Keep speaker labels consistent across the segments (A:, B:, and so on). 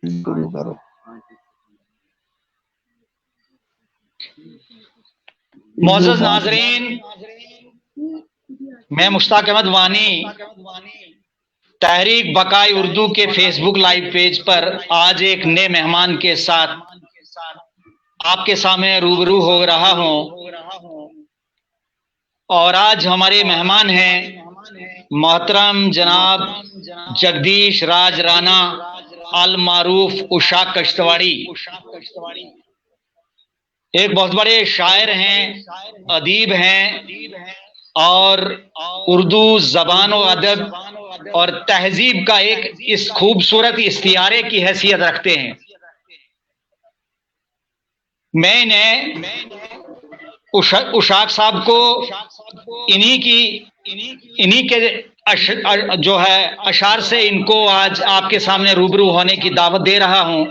A: شروع کرو.
B: معزز ناظرین، میں مشتاق احمد وانی تحریک بقائے اردو کے فیس بک لائیو پیج پر آج ایک نئے مہمان کے ساتھ آپ کے سامنے روبرو ہو رہا ہوں، اور آج ہمارے مہمان ہیں محترم جناب جگدیش راج رانا المعروف اشاق کشتواڑی. ایک بہت بڑے شاعر ہیں، ادیب ہیں، اور اردو زبان و ادب اور تہذیب کا ایک اس خوبصورت استعارے کی حیثیت رکھتے ہیں. میں نے اشاق صاحب کو انہی کے جو ہے اشعار سے ان کو آج آپ کے سامنے روبرو ہونے کی دعوت دے رہا ہوں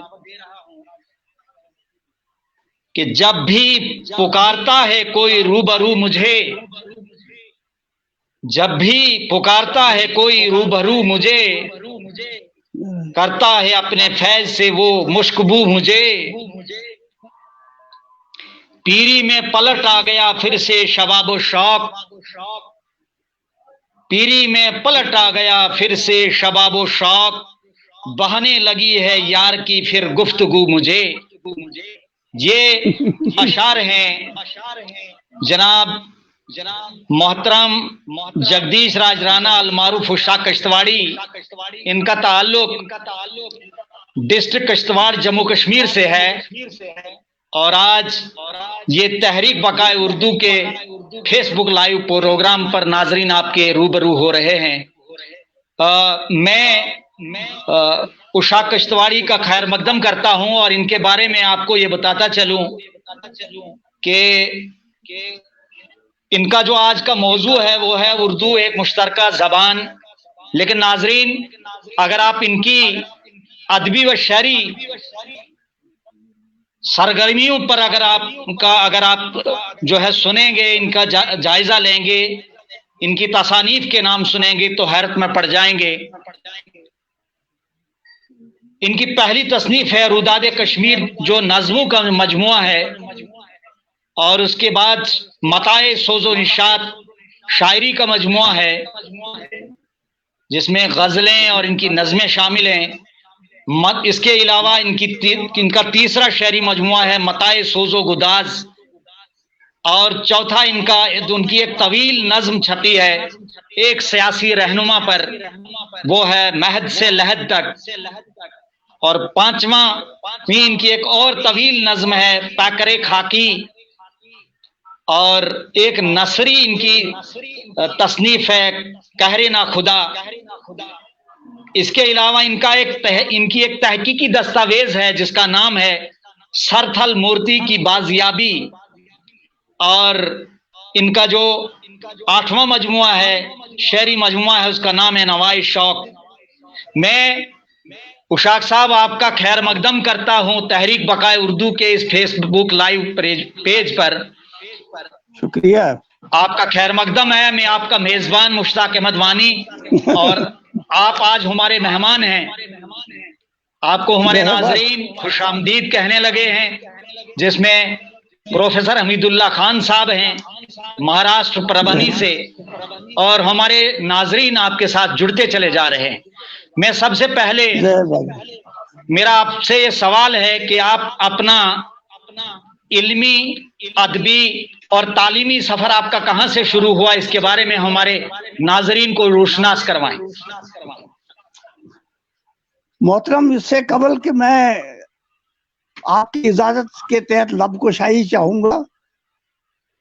B: کہ جب بھی پکارتا ہے کوئی روبرو مجھے، جب بھی پکارتا ہے کوئی روبرو مجھے، کرتا ہے اپنے فیض سے وہ مشکبو مجھے. پیری میں پلٹ آ گیا پھر سے شباب و شوق، پیری میں پلٹ آ گیا پھر سے شباب و شوق، بہنے لگی ہے یار کی پھر گفتگو مجھے. یہ اشعار ہیں جناب محترم جگدیش راج رانا المعروف اشاق کشتواڑی. ان کا تعلق ڈسٹرکٹ کشتواڑ جموں کشمیر سے ہے، اور آج یہ تحریک بقائے اردو کے فیس بک لائیو پروگرام پر ناظرین آپ کے روبرو ہو رہے ہیں. میں اشاق کشتواڑی کا خیر مقدم کرتا ہوں، اور ان کے بارے میں آپ کو یہ بتاتا چلوں کہ ان کا جو آج کا موضوع ہے وہ ہے اردو ایک مشترکہ زبان. لیکن ناظرین، اگر آپ ان کی ادبی و شعری سرگرمیوں پر اگر آپ جو ہے سنیں گے، ان کا جائزہ لیں گے، ان کی تصانیف کے نام سنیں گے تو حیرت میں پڑ جائیں گے. ان کی پہلی تصنیف ہے روداد کشمیر، جو نظموں کا مجموعہ ہے، اور اس کے بعد متاع سوز و نشاط شاعری کا مجموعہ ہے جس میں غزلیں اور ان کی نظمیں شامل ہیں. اس کے علاوہ ان کا تیسرا شعری مجموعہ ہے متاع سوز و گداز، اور چوتھا ان کی ایک طویل نظم چھپی ہے ایک سیاسی رہنما پر، وہ ہے مہد سے لحد تک. اور پانچواں ان کی ایک اور طویل نظم ہے پیکر خاکی، اور ایک نثری ان کی تصنیف ہے قہر نا خدا. اس کے علاوہ ان کی ایک تحقیقی دستاویز ہے جس کا نام ہے سرتھل مورتی کی بازیابی، اور ان کا جو 8واں مجموعہ ہے شعری مجموعہ ہے اس کا نام ہے نوائے شوق. میں اشاق صاحب آپ کا خیر مقدم کرتا ہوں تحریک بقائے اردو کے اس فیس بک لائیو پیج پر.
A: شکریہ.
B: آپ کا خیر مقدم ہے. میں آپ کا میزبان مشتاق احمد وانی، اور آپ آج ہمارے مہمان ہیں. آپ کو ہمارے ناظرین خوش آمدید کہنے لگے ہیں، جس میں پروفیسر حمید اللہ خان صاحب ہیں مہاراشٹر پربھنی سے، اور ہمارے ناظرین آپ کے ساتھ جڑتے چلے جا رہے ہیں. میں سب سے پہلے میرا آپ سے یہ سوال ہے کہ آپ اپنا علمی، ادبی اور تعلیمی سفر آپ کا کہاں سے شروع ہوا، اس کے بارے میں ہمارے ناظرین کو روشناس کروائیں.
A: محترم، اس سے قبل کہ میں آپ کی اجازت کے تحت لب کشائی چاہوں گا،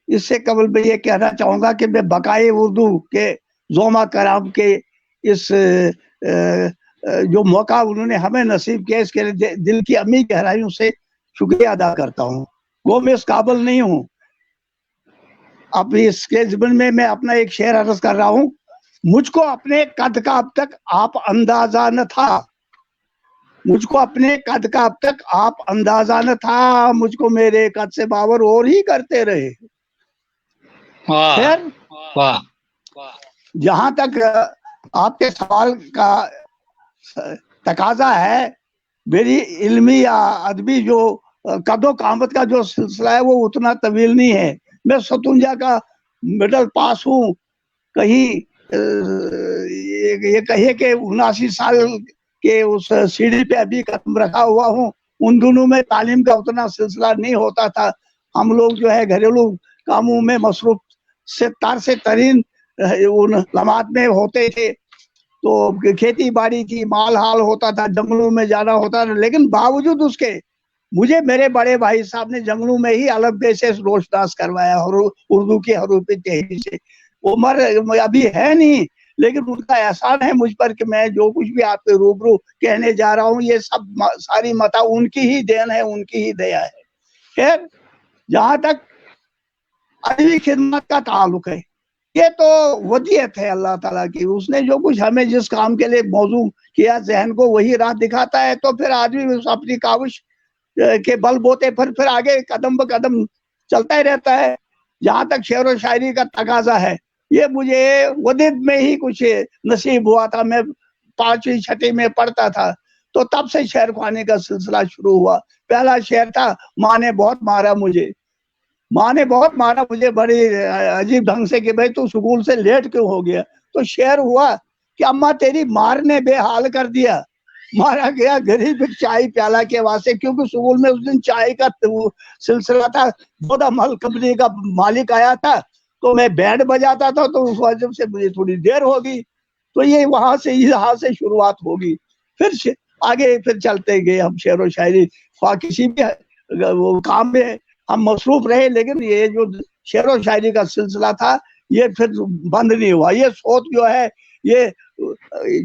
A: اس سے قبل میں یہ کہنا چاہوں گا کہ میں بقائے اردو کے زوما کرام کے اس جو موقع انہوں نے ہمیں نصیب کیا، اس کے لیے دل کی امی گہرائیوں سے شکریہ ادا کرتا ہوں. وہ میں اس قابل نہیں ہوں. اب اس کے ضمن میں اپنا ایک شعر عرض کر رہا ہوں. مجھ کو اپنے قد کا اب تک آپ اندازہ نہ تھا، مجھ کو اپنے قد کا اب تک آپ اندازہ نہ تھا، مجھ کو میرے قد سے باور اور ہی کرتے رہے. خیر، جہاں تک آپ کے سوال کا تقاضا ہے میری علمی یا ادبی جو قد و قامت کا جو سلسلہ ہے وہ اتنا طویل نہیں ہے. میں 57 کا مڈل پاس ہوں. کہیں یہ کہیے کہ 79 سال کے اس سیڑھی پہ ابھی قدم رکھا ہوا ہوں. ان دنوں میں تعلیم کا اتنا سلسلہ نہیں ہوتا تھا. ہم لوگ جو ہے گھریلو کاموں میں مصروف سے ترین ان لمحات میں ہوتے تھے. تو کھیتی باڑی کی مال حال ہوتا تھا, جنگلوں میں جانا ہوتا تھا. لیکن باوجود اس کے مجھے میرے بڑے بھائی صاحب نے جنگلوں میں ہی الفبے سے روشناس کروایا, اردو کے حروف تہجی سے. عمر ابھی ہے نہیں, لیکن ان کا احسان ہے مجھ پر کہ میں جو کچھ بھی آپ کے روبرو کہنے جا رہا ہوں یہ سب ساری متا ان کی ہی دین ہے, ان کی ہی دیا ہے. خیر, جہاں تک ادبی خدمت کا تعلق ہے, یہ تو ودیت ہے اللہ تعالیٰ کی. اس نے جو کچھ ہمیں جس کام کے لیے موضوع کیا, ذہن کو وہی راہ دکھاتا ہے. تو پھر آدمی اپنی کاوش کے بل بوتے پھر آگے قدم بہ قدم چلتا ہی رہتا ہے. جہاں تک شعر و شاعری کا تقاضا ہے, یہ مجھے ودیت میں ہی کچھ نصیب ہوا تھا. میں 5ویں 6ٹھی میں پڑھتا تھا تو تب سے شعر خوانے کا سلسلہ شروع ہوا. پہلا شعر تھا, ماں نے بہت مارا مجھے. ماں نے بہت مارا مجھے بڑی عجیب ڈھنگ سے کہ بھائی تو سکول سے لیٹ کیوں ہو گیا. تو شعر ہوا کہ اماں تیری مار نے بے حال کر دیا. مارا گیا غریب چائے پیالہ کے واسطے, کیونکہ سکول میں اس دن چائے کا سلسلہ تھا. بودا مل کمپنی کا مالک آیا تھا تو میں بینڈ بجاتا تھا, تو اس وجہ سے مجھے تھوڑی دیر ہوگی. تو یہ وہاں سے یہاں سے شروعات ہوگی. پھر آگے پھر چلتے گئے ہم شعر و شاعری کسی بھی وہ کام میں ہم مصروف رہے, لیکن یہ جو شعر و شاعری کا سلسلہ تھا یہ پھر بند نہیں ہوا. یہ سوچ جو ہے, یہ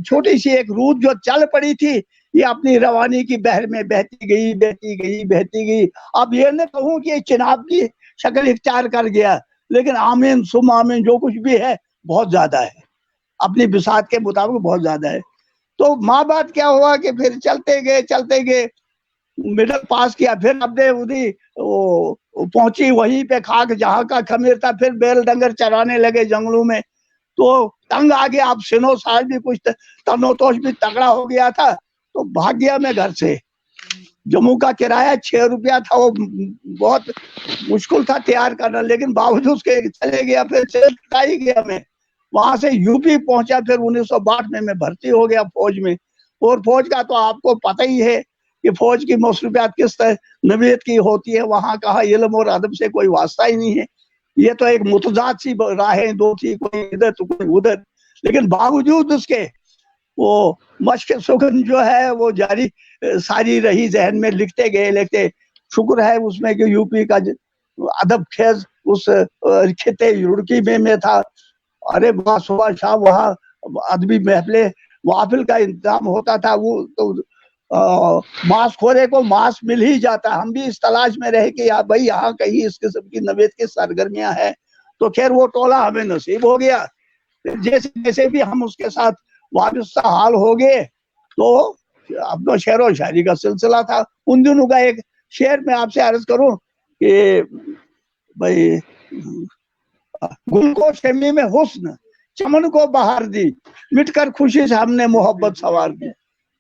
A: چھوٹی سی ایک رود جو چل پڑی تھی, یہ اپنی روانی کی بحر میں بہتی گئی بہتی گئی بہتی گئی. اب یہ نہ کہوں کہ چناب کی شکل اختیار کر گیا, لیکن آمین سم آمین جو کچھ بھی ہے بہت زیادہ ہے, اپنی بساط کے مطابق بہت زیادہ ہے. تو ماں بات کیا ہوا کہ پھر چلتے گئے مڈل پاس کیا. پھر اب نے پہنچی وہیں پہ خاک جہاں کا خمیر تھا. پھر بیل ڈنگر چرانے لگے جنگلوں میں. تو تنگ آگے اب سنو سال بھی کچھ تنوتوش بھی تگڑا ہو گیا تھا, تو بھاگ گیا میں گھر سے. جموں کا کرایہ 6 روپیہ تھا, وہ بہت مشکل تھا تیار کرنا, لیکن باوجود کے چلے گیا. پھر چلتا ہی گیا میں, وہاں سے یو پی پہنچا. پھر 1962 میں بھرتی ہو گیا فوج میں. اور فوج کا تو آپ کو پتہ ہی ہے کہ فوج کی مصروفیات کس طرح نوعیت کی ہوتی ہے. وہاں کہا علم اور ادب سے کوئی واسطہ ہی نہیں ہے. یہ تو ایک متضاد سی راہیں دو تھی, کوئی ادھر تو کوئی ادھر. لیکن باوجود اس کے وہ مشق سخن جو ہے وہ جاری ساری رہی ذہن میں. لکھتے گئے. شکر ہے اس میں کہ یو پی کا ادب خیز اس خطے یورکی میں تھا. ارے وہاں صبح شام وہاں ادبی محفل کا انتظام ہوتا تھا. وہ تو ماس کھورے کو ماس مل ہی جاتا. ہم بھی اس تلاش میں رہے کہ بھائی یہاں کہیں اس قسم کی نوعیت کی سرگرمیاں ہیں. تو خیر وہ ٹولہ ہمیں نصیب ہو گیا. جیسے بھی ہم اس کے ساتھ وابستہ حال ہو گئے, تو اپنا شعر و شاعری کا سلسلہ تھا. ان دنوں کا ایک شعر میں آپ سے عرض کروں کہ بھائی, گل کو شمی میں حسن چمن کو بہار دی, مٹ کر خوشی سے ہم نے محبت سوار دی.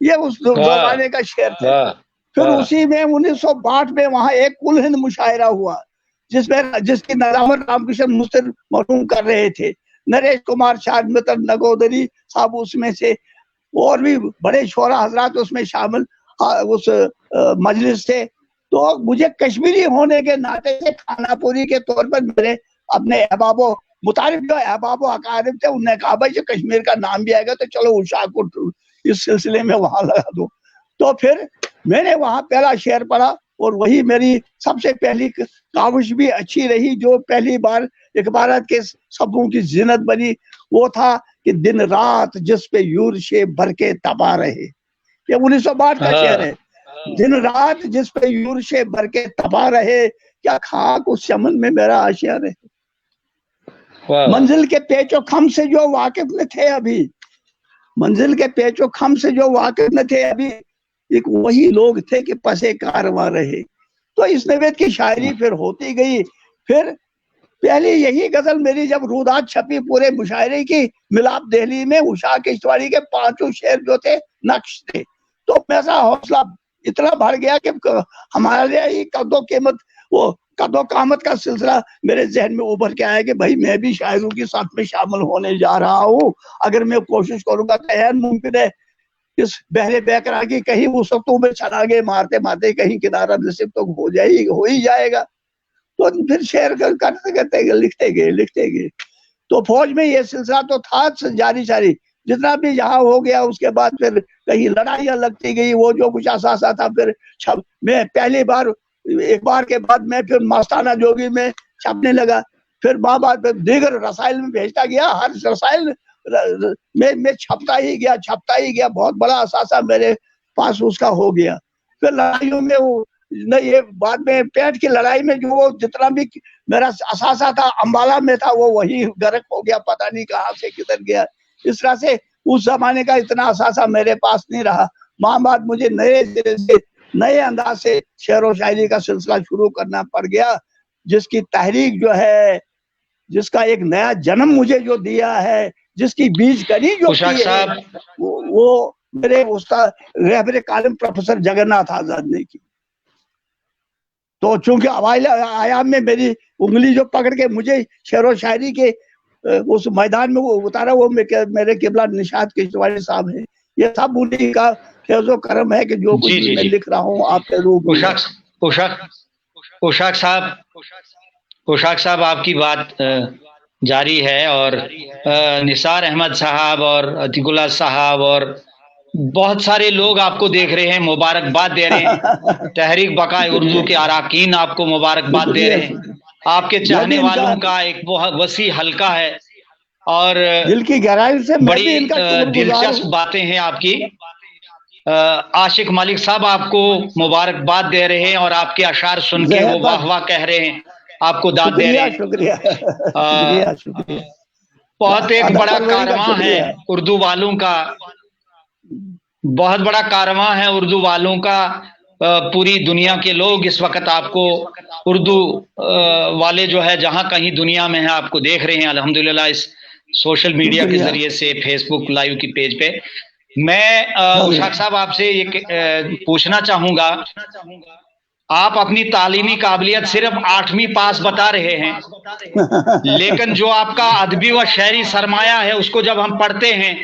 A: یہ اس زمانے کا شعر تھا. پھر اسی میں 1962 میں وہاں ایک کل ہند مشاعرہ ہوا, جس کی نظامت رام کرشن مستر مرحوم کر رہے تھے. نریش کمار شاہ متر نگودری صاحب اس میں سے, اور بھی بڑے شعراء حضرات اس میں شامل اس مجلس تھے. تو مجھے کشمیری ہونے کے ناطے سے کھانا پوری کے طور پر میرے اپنے احباب و متعارف جو احباب و اقارب تھے, انہوں نے کہا بھائی جو کشمیر کا نام بھی آئے گا تو چلو اشاع کو اس سلسلے میں وہاں لگا دو. تو پھر میں نے وہاں پہلا شعر پڑھا, اور وہی میری سب سے پہلی کاوش بھی اچھی رہی. جو پہلی بار اخبارات کے صفحوں کی زینت بنی وہ تھا کہ دن رات جس پہ یورش بھر کے تباہ رہے. یہ 1962 کا شعر ہے. دن رات جس پہ یورش بھر کے تباہ رہے, کیا خاک اس چمن میں میرا آشیاں رہے. منزل کے پیچ و خم سے جو واقف نہ تھے ابھی, منزل کے پیچ و خم سے جو واقف نہ تھے ابھی, ایک وہی لوگ تھے کہ پسے کارواں رہے. تو اس نوعیت کی شاعری پھر ہوتی گئی. پھر پہلی یہی غزل میری جب رودات چھپی پورے مشاعرے کی, ملاپ دہلی میں اشاع کشتواڑی کے 5 شعر جو تھے نقش تھے. تو میرا حوصلہ اتنا بڑھ گیا کہ ہمارے لیے قدو قیمت وہ قدو قامت کا سلسلہ میرے ذہن میں ابھر کے آیا کہ بھائی میں بھی شاعروں کی ساتھ میں شامل ہونے جا رہا ہوں. اگر میں کوشش کروں گا تو ہے ممکن ہے اس بہرے بیکرا کی کہیں اس وقت میں چھڑاگے مارتے مارتے کہیں کنارہ نصیب تو ہو ہی جائے گا. تو پھر شعر کرتے کرتے لکھتے گئے. تو فوج میں یہ سلسلہ تو تھا جاری ساری. جتنا بھی یہاں ہو گیا اس کے بعد پھر کہیں لڑائیاں لگتی گئی. وہ جو کچھ اثاثہ تھا پھر میں پہلی بار ایک بار کے بعد میں پھر مستانہ جوگی میں چھپنے لگا. پھر بعد دیگر رسائل میں بھیجتا گیا. ہر رسائل میں چھپتا ہی گیا. بہت بڑا اثاثہ میرے پاس اس کا ہو گیا. پھر لڑائیوں میں یہ بعد میں پیٹ کی لڑائی میں جو وہ جتنا بھی میرا اثاثہ تھا امبالہ میں تھا وہ وہی غرق ہو گیا. پتہ نہیں کہاں سے کدھر گیا. اس طرح سے اس زمانے کا اتنا اثاثہ میرے پاس نہیں رہا. ماں بعد مجھے نئے انداز سے شعر و شاعری کا سلسلہ شروع کرنا پڑ گیا. جس کی تحریک جو ہے, جس کا ایک نیا جنم مجھے جو دیا ہے, جس کی بیج کنی جو کی ہے, وہ میرے استاد رہبر کالم پروفیسر جگن ناتھ آزاد نے کی. تو چونکہ اوائل ایام میں میری انگلی جو پکڑ کے مجھے شعر و شاعری کے اس میدان میں وہ اتارا وہ میرے قبلہ نشاط کشتواڑی صاحب ہیں. یہ سب انہیں کا فیض و کرم ہے کہ جو کچھ میں لکھ رہا ہوں آپ کے روپ میں.
B: پوشاک صاحب آپ کی بات جاری ہے, اور نثار احمد صاحب اور عتیق اللہ صاحب اور بہت سارے لوگ آپ کو دیکھ رہے ہیں, مبارکباد دے رہے ہیں. تحریک بقائے اردو کے اراکین آپ کو مبارکباد دے رہے ہیں. آپ کے چاہنے والوں کا ایک بہت وسیع حلقہ ہے, اور
A: دل کی گہرائی سے
B: بڑی دلچسپ باتیں ہیں آپ کی. عاشق ملک صاحب آپ کو مبارکباد دے رہے ہیں, اور آپ کے اشعار سن کے وہ واہ واہ کہہ رہے ہیں, آپ کو داد دے رہے ہیں.
A: شکریہ.
B: بہت ایک بڑا کارواں ہے اردو والوں کا, بہت بڑا کارواں ہے اردو والوں کا. پوری دنیا کے لوگ اس وقت آپ کو اردو والے جو ہے جہاں کہیں دنیا میں ہیں آپ کو دیکھ رہے ہیں الحمدللہ اس سوشل میڈیا کے ذریعے سے, فیس بک لائیو کی پیج پہ. میں اشاق صاحب آپ سے یہ پوچھنا چاہوں گا, آپ اپنی تعلیمی قابلیت صرف 8ویں پاس بتا رہے ہیں, لیکن جو آپ کا ادبی و شعری سرمایہ ہے اس کو جب ہم پڑھتے ہیں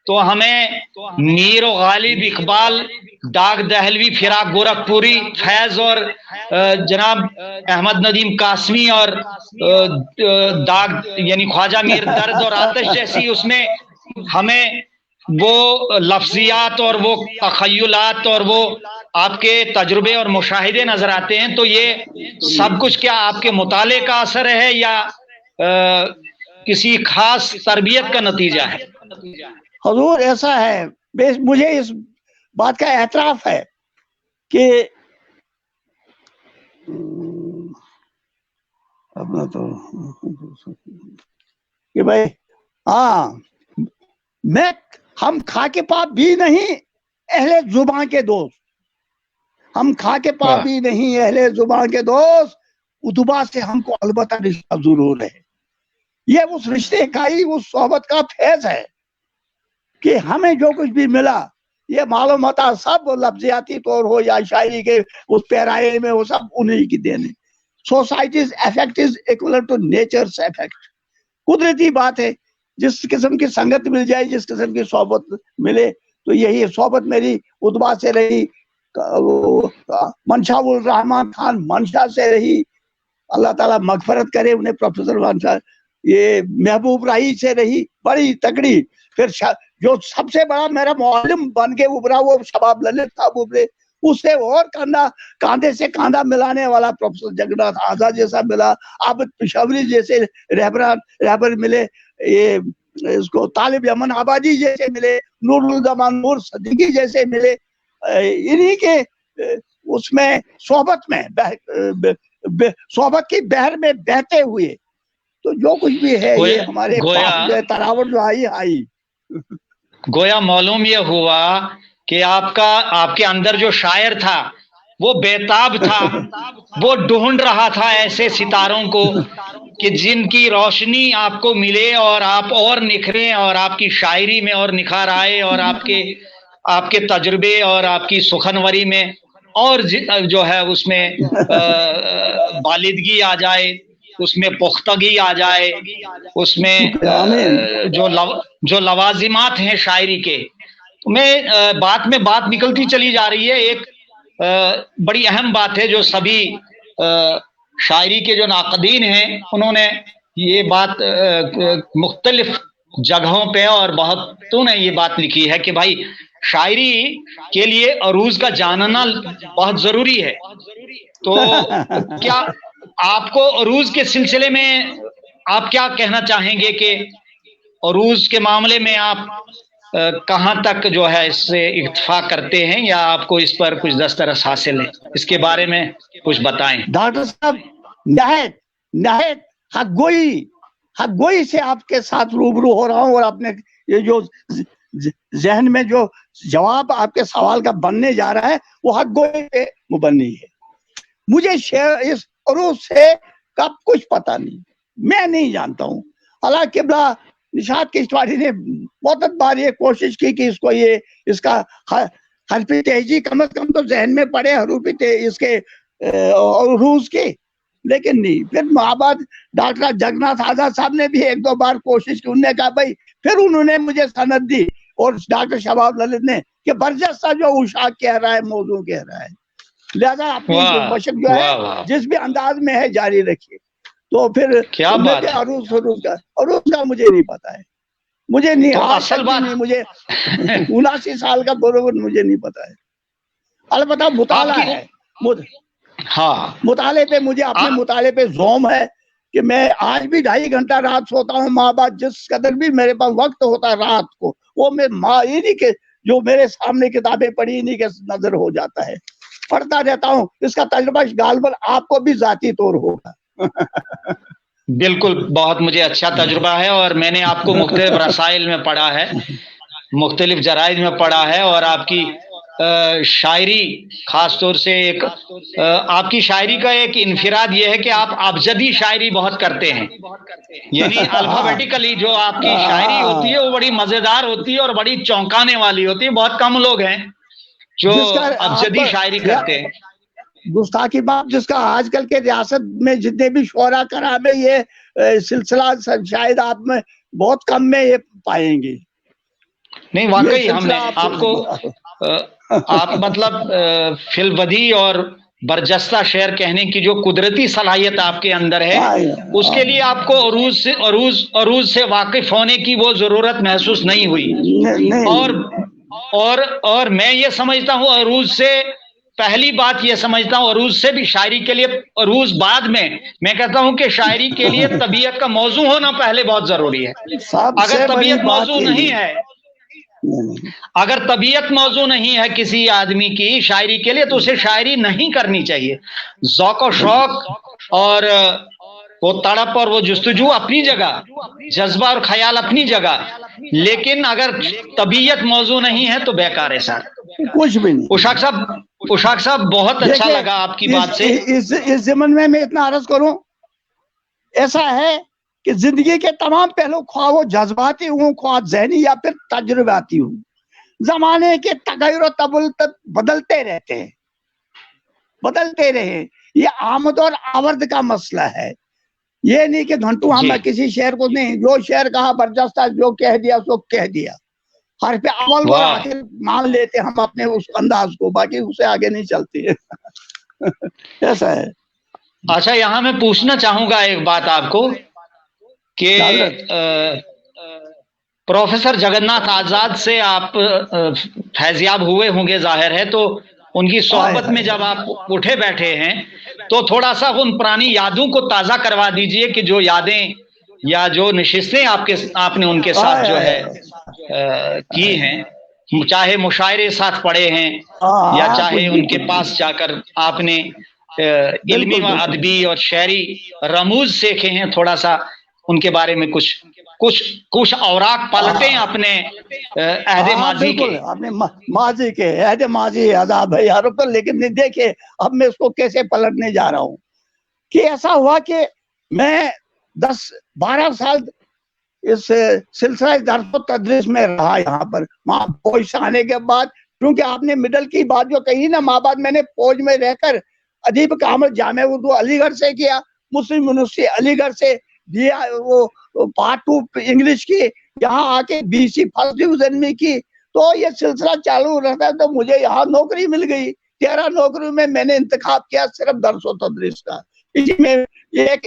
B: تو ہمیں میر و غالب اقبال, ڈاک دہلوی, فراق گورکھپوری, فیض اور جناب احمد ندیم قاسمی اور ڈاک یعنی خواجہ میر درد اور آتش جیسی اس میں ہمیں وہ لفظیات اور وہ تخیلات اور وہ آپ کے تجربے اور مشاہدے نظر آتے ہیں. تو یہ سب کچھ کیا آپ کے مطالعے کا اثر ہے یا کسی خاص تربیت کا نتیجہ ہے؟
A: حضور ایسا ہے, مجھے اس بات کا اعتراف ہے کہ اپنا تو کہ بھائی ہاں میں ہم کھا کے پاپ بھی نہیں اہل زبان کے دوست, ہم کھا کے پاپ بھی نہیں اہل زبان کے دوست. ادبا سے ہم کو البتہ رشتہ ضرور ہے. یہ اس رشتے کا ہی اس صحبت کا فیض ہے کہ ہمیں جو کچھ بھی ملا یہ معلوم ہوتا سب لفظیاتی طور ہو یا شاعری کے اس پیرائے میں وہ سب انہیں کی دینے. Societies affect is equal to nature's affect. قدرتی بات ہے, جس قسم کی سنگت مل جائے, جس قسم کی صحبت ملے. تو یہی صحبت میری ادبا سے رہی, منشا الرحمان خان منشا سے رہی, اللہ تعالیٰ مغفرت کرے انہیں, پروفیسر منشا, یہ محبوب راہی سے رہی بڑی تکڑی. پھر جو سب سے بڑا میرا معلم بن کے ابھرا وہ شباب للت صاحب ابھرے, اس سے اور کاندھے سے کاندھا ملانے والا پروفیسر جگن ناتھ آزاد جیسا ملا, عابد پشاوری جیسے رہبر ملے, یہ اس کو طالب یمن آبادی جیسے ملے, نور الزمان نور صدیقی جیسے ملے. انہی کے اس میں صحبت کی بحر میں بہتے ہوئے تو جو کچھ بھی ہے یہ ہمارے تراوٹ جو آئی.
B: گویا معلوم یہ ہوا کہ آپ کے اندر جو شاعر تھا وہ بےتاب تھا, وہ ڈھونڈ رہا تھا ایسے ستاروں کو کہ جن کی روشنی آپ کو ملے اور آپ اور نکھریں اور آپ کی شاعری میں اور نکھار آئے اور آپ کے تجربے اور آپ کی سخنوری میں اور جو ہے اس میں بالدگی آ جائے، اس میں پختگی آ جائے، اس میں جو لوازمات ہیں شاعری کے، میں بات نکلتی چلی جا رہی ہے۔ ایک بڑی اہم بات ہے جو سبھی شاعری کے جو ناقدین ہیں انہوں نے یہ بات مختلف جگہوں پہ اور بہتوں نے یہ بات لکھی ہے کہ بھائی شاعری کے لیے عروض کا جاننا بہت ضروری ہے۔ تو کیا آپ کو عروض کے سلسلے میں آپ کیا کہنا چاہیں گے کہ عروض کے معاملے میں آپ کہاں تک جو ہے اس سے اکتفا کرتے ہیں، یا آپ کو اس پر کچھ دسترس حاصل ہے؟ اس کے بارے میں کچھ بتائیں۔
A: ڈاکٹر صاحب نہایت حق گوئی سے آپ کے ساتھ روبرو ہو رہا ہوں، اور اپنے یہ جو ذہن میں جو جواب آپ کے سوال کا بننے جا رہا ہے وہ حق گوئی پہ مبنی ہے۔ مجھے شعر اس عروض سے کب کچھ پتہ نہیں، میں نہیں جانتا ہوں۔ اللہ قبلہ نشاط کشتواڑی نے بہت بار یہ کوشش کی کہ اس کا حرف تہجی کم از کم تو ذہن میں پڑے، حروف اس کے عروض کی، لیکن نہیں۔ پھر محبت ڈاکٹر جگناتھ آزاد صاحب نے بھی ایک دو بار کوشش کی، انہوں نے کہا بھائی، پھر انہوں نے مجھے سند دی، اور ڈاکٹر شباب للت نے، کہ برجستہ جو عشاق کہہ رہا ہے موضوع کہہ رہا ہے، لہذا اپنی مشق جو ہے جس بھی انداز میں ہے جاری رکھیے۔ تو پھر عروض کا مجھے نہیں پتا ہے، مجھے نہیں، اصل بات نہیں، مجھے 79 سال کا بروبر مجھے نہیں پتا ہے۔ البتہ مطالعہ ہے، مطالعے پہ مجھے اپنے مطالعے پہ زوم ہے کہ میں آج بھی 2.5 گھنٹہ رات سوتا ہوں، ماں باپ جس قدر بھی میرے پاس وقت ہوتا ہے رات کو، وہ میں یہ نہیں کہ جو میرے سامنے کتابیں پڑھی نہیں کہ نظر ہو جاتا ہے، پڑھتا رہتا ہوں۔ اس کا تجربہ غالباً آپ کو بھی ذاتی طور ہوگا۔
B: بالکل، بہت مجھے اچھا تجربہ ہے، اور میں نے آپ کو مختلف رسائل میں پڑھا ہے، مختلف جرائد میں پڑھا ہے، اور آپ کی شاعری خاص طور سے آپ کی شاعری کا ایک انفراد یہ ہے کہ آپ ابجدی شاعری بہت کرتے ہیں، یعنی الفابیٹیکلی جو آپ کی شاعری ہوتی ہے وہ بڑی مزیدار ہوتی ہے اور بڑی چونکانے والی ہوتی ہے۔ بہت کم لوگ ہیں جو ابجدی شاعری کرتے ہیں۔
A: گستاخی بات، جس کا آج کل کے ریاست میں جتنے بھی شعراء کرام ہے، یہ سلسلہ شاید آپ میں بہت کم میں یہ پائیں گے۔
B: نہیں، واقعی ہم نے آپ کو آپ مطلب فی البدیہہ اور برجستہ شعر کہنے کی جو قدرتی صلاحیت آپ کے اندر ہے، اس کے لیے آپ کو عروض سے واقف ہونے کی وہ ضرورت محسوس نہیں ہوئی۔ اور میں یہ سمجھتا ہوں، عروض سے پہلی بات یہ سمجھتا ہوں، عروض سے بھی شاعری کے لیے، عروض بعد میں کہتا ہوں کہ شاعری کے لیے طبیعت کا موضوع ہونا پہلے بہت ضروری ہے۔ اگر طبیعت موضوع نہیں ہے، اگر طبیعت موضوع نہیں ہے کسی آدمی کی شاعری کے لیے، تو اسے شاعری نہیں کرنی چاہیے۔ ذوق و شوق اور وہ تڑپ اور وہ جستجو اپنی جگہ، جذبہ اور خیال اپنی جگہ، لیکن اگر طبیعت موضوع نہیں ہے تو بیکار ہے سر،
A: کچھ بھی نہیں۔
B: اشاق صاحب بہت اچھا لگا آپ کی بات سے۔
A: اس ضمن میں اتنا عرض کروں، ایسا ہے کہ زندگی کے تمام پہلو، خواہ وہ جذباتی ہوں، خواہ ذہنی یا پھر تجرباتی ہوں، زمانے کے تغیر و تبدل بدلتے رہتے ہیں، بدلتے رہے۔ یہ آمد اور آورد کا مسئلہ ہے، یہ نہیں کہ گھنٹو ہم کسی شعر کو نہیں، جو شعر کہا برجستہ، جو کہہ دیا سو کہہ دیا، ہر پہ اول و آخر مان لیتے ہم اپنے اس انداز کو، باقی اسے آگے نہیں چلتی ہے۔ ایسا ہے۔
B: اچھا، یہاں میں پوچھنا چاہوں گا ایک بات آپ کو کہ پروفیسر جگناتھ آزاد سے آپ فیضیاب ہوئے ہوں گے ظاہر ہے، تو ان کی صحبت میں جب آپ اٹھے بیٹھے ہیں تو تھوڑا سا ان پرانی یادوں کو تازہ کروا دیجئے کہ جو یادیں یا جو نشستیں آپ نے ان کے ساتھ جو ہے کی ہیں، چاہے مشاعرے ساتھ پڑھے ہیں یا چاہے ان کے پاس جا کر آپ نے علمی و ادبی اور شعری رموز سیکھے ہیں، تھوڑا سا ان کے بارے میں کچھ اوراق پلٹیں اپنے عہد ماضی کے،
A: اپنے ماضی کے عہد ماضی عذاب ہے یار، لیکن دیکھیں اب میں اس کو کیسے پلٹنے جا رہا ہوں کہ ایسا ہوا کہ میں 10-12 سال اس سلسلہ درس و تدریس میں رہا، یہاں پر وہاں پہنچ آنے کے بعد کیونکہ آپ نے مڈل کی بات جو کہی نا، ماں بعد میں نے فوج میں رہ کر ادیب کامل جامعہ اردو علی گڑھ سے کیا، مسلم یونیورسٹی علی گڑھ سے دیا، وہ پارٹ 2 انگلش کی، یہاں آ کے BC فرسٹ ڈویژن میں کی، تو یہ سلسلہ چالو رہتا ہے، تو مجھے یہاں نوکری مل گئی۔ 13 نوکریوں میں نے انتخاب کیا صرف درس و تدریس کا، اسی میں ایک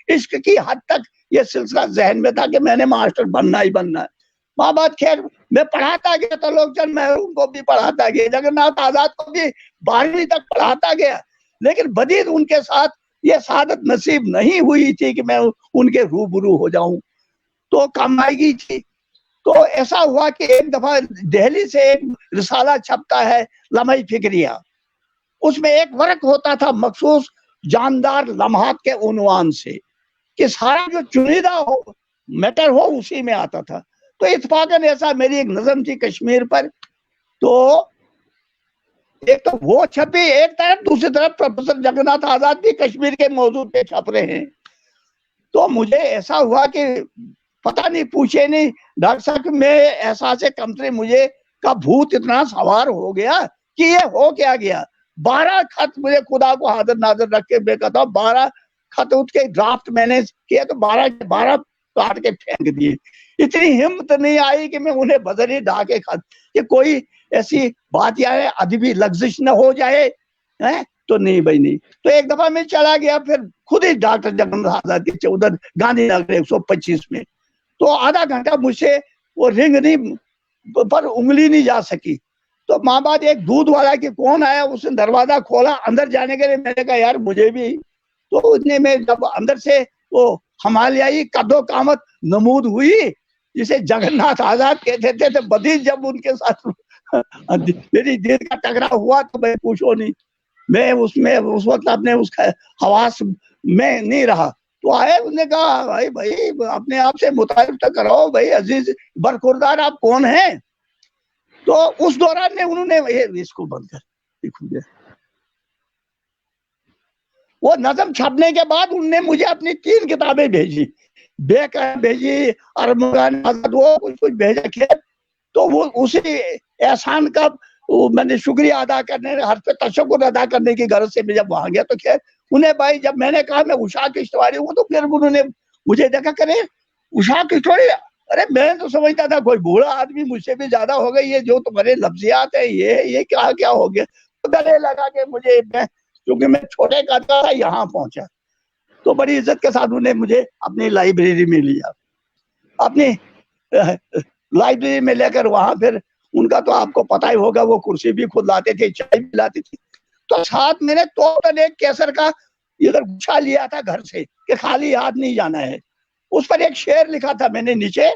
A: عشق کی حد تک یہ سلسلہ ذہن میں تھا کہ میں نے ماسٹر بننا ہی بننا ہے۔ ماں بات خیر میں پڑھاتا گیا، تلوک چند محروم کو بھی پڑھاتا گیا، جگناتھ آزاد کو بھی 12ویں تک پڑھاتا گیا، لیکن بدید ان کے ساتھ یہ سعادت نصیب نہیں ہوئی تھی کہ میں ان کے روبرو ہو جاؤں، تو کمائیگی تھی۔ تو ایسا ہوا کہ ایک دفعہ دہلی سے ایک رسالہ چھپتا ہے لمحہ فکریہ، اس میں ایک ورق ہوتا تھا مخصوص جاندار لمحات کے عنوان سے، کہ سارا جو چنیدہ ہو میٹر ہو اسی میں آتا تھا۔ تو اتفاقاً ایسا میری ایک نظم تھی کشمیر پر، تو ایک تو وہ چھپی ایک طرف، دوسری طرف پروفیسر جگناتھ آزاد بھی کشمیر کے موضوع پہ چھپ رہے ہیں۔ تو مجھے ایسا ہوا کہ پتہ نہیں پوچھے نہیں ڈاکٹر صاحب، میں احساس کمتری مجھے کا بھوت اتنا سوار ہو گیا کہ یہ ہو کیا گیا۔ 12 خط مجھے خدا کو حاضر ناظر رکھ کے میں کہتا ہوں 12 خط اس کے ڈرافٹ میں نے کیا، تو 12 کاٹ کے پھینک دیے۔ اتنی ہمت نہیں آئی کہ میں انہیں بزری ڈھا کے کہ کوئی ایسی بات یا ادبی لغزش نہ ہو جائے، تو نہیں بھائی نہیں۔ تو ایک دفعہ میں چلا گیا پھر خود ہی ڈاکٹر جگناتھ آزاد کے ادھر گاندھی نگر 125 میں، تو آدھا گھنٹہ مجھ سے وہ رنگ نہیں پر انگلی نہیں جا سکی۔ تو ماں بعد ایک دودھ والا کہ کون آیا، اس نے دروازہ کھولا اندر جانے کے لیے، میں نے کہا یار مجھے بھی۔ تو اتنے میں جب اندر سے وہ ہمالیائی قد و قامت نمود ہوئی جسے جگناتھ آزاد کہتے تھے، تو بدیل جب ان کے ساتھ میری دل کا ٹکراؤ ہوا تو میں پوچھو نہیں، میں اس وقت اپنے اس حواس میں نہیں رہا۔ تو آئے، انہوں نے کہا بھائی اپنے آپ سے متعارف تو کراؤ بھائی عزیز برخوردار، آپ کون ہیں؟ تو اس دوران میں انہوں نے اس کو بند کر، وہ نظم چھپنے کے بعد انہوں نے مجھے اپنی 3 کتابیں بھیجی، بھیجی ارمغان آزاد، وہ کچھ بھیجا خیر۔ تو وہ اسی احسان کا میں نے شکریہ ادا کرنے، ہر پہ تشکر ادا کرنے کی غرض سے میں جب وہاں گیا تو خیر انہیں بھائی جب میں نے کہا میں اشا کشتواڑی ہوں، تو پھر انہوں نے مجھے دیکھا کرے اشا کشتواڑی، ارے میں تو سمجھتا تھا کوئی بوڑھا آدمی مجھ سے بھی زیادہ ہو گئی، یہ جو تمہارے لفظیات ہیں یہ کیا ہو گیا۔ تو گلے لگا کہ مجھے، کیونکہ میں چھوٹے قد کا تھا یہاں پہنچا، تو بڑی عزت کے ساتھ انہیں مجھے اپنی لائبریری میں لیا، اپنی لائبریری میں لے کر وہاں پھر ان کا تو آپ کو پتہ ہی ہوگا، وہ کرسی بھی خود لاتے تھے، چائے بھی لاتے تھے۔ تو ساتھ میں نے توتن ایک کیسر کا ادھر گچھا لیا تھا گھر سے کہ خالی ہاتھ نہیں جانا ہے۔ اس پر ایک شعر لکھا تھا میں نے نیچے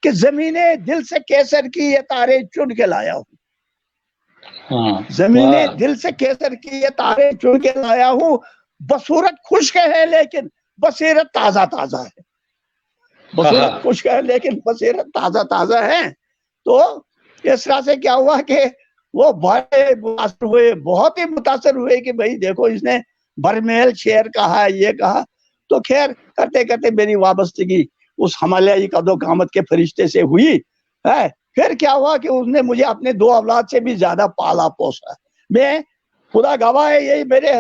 A: کہ زمینے دل سے کیسر کی یہ تارے چن کے لایا ہوں، زمینے دل سے کیسر کی یہ تارے چن کے لایا ہوں، بصورت خشک ہے لیکن بصیرت تازہ تازہ ہے، بصورت خشک ہے لیکن بصیرت تازہ تازہ ہے۔ تو اس طرح سے کیا ہوا کہ وہ بڑے متاثر ہوئے، بہت ہی متاثر ہوئے کہ بھائی دیکھو اس نے برمیل شعر کہا، یہ کہا۔ تو خیر کرتے کرتے میری وابستگی اس ہمالیائی قد و قامت کے فرشتے سے ہوئی ہے۔ پھر کیا ہوا کہ اس نے مجھے اپنے 2 اولاد سے بھی زیادہ پالا پوسا۔ میں خدا گواہ ہے، یہی میرے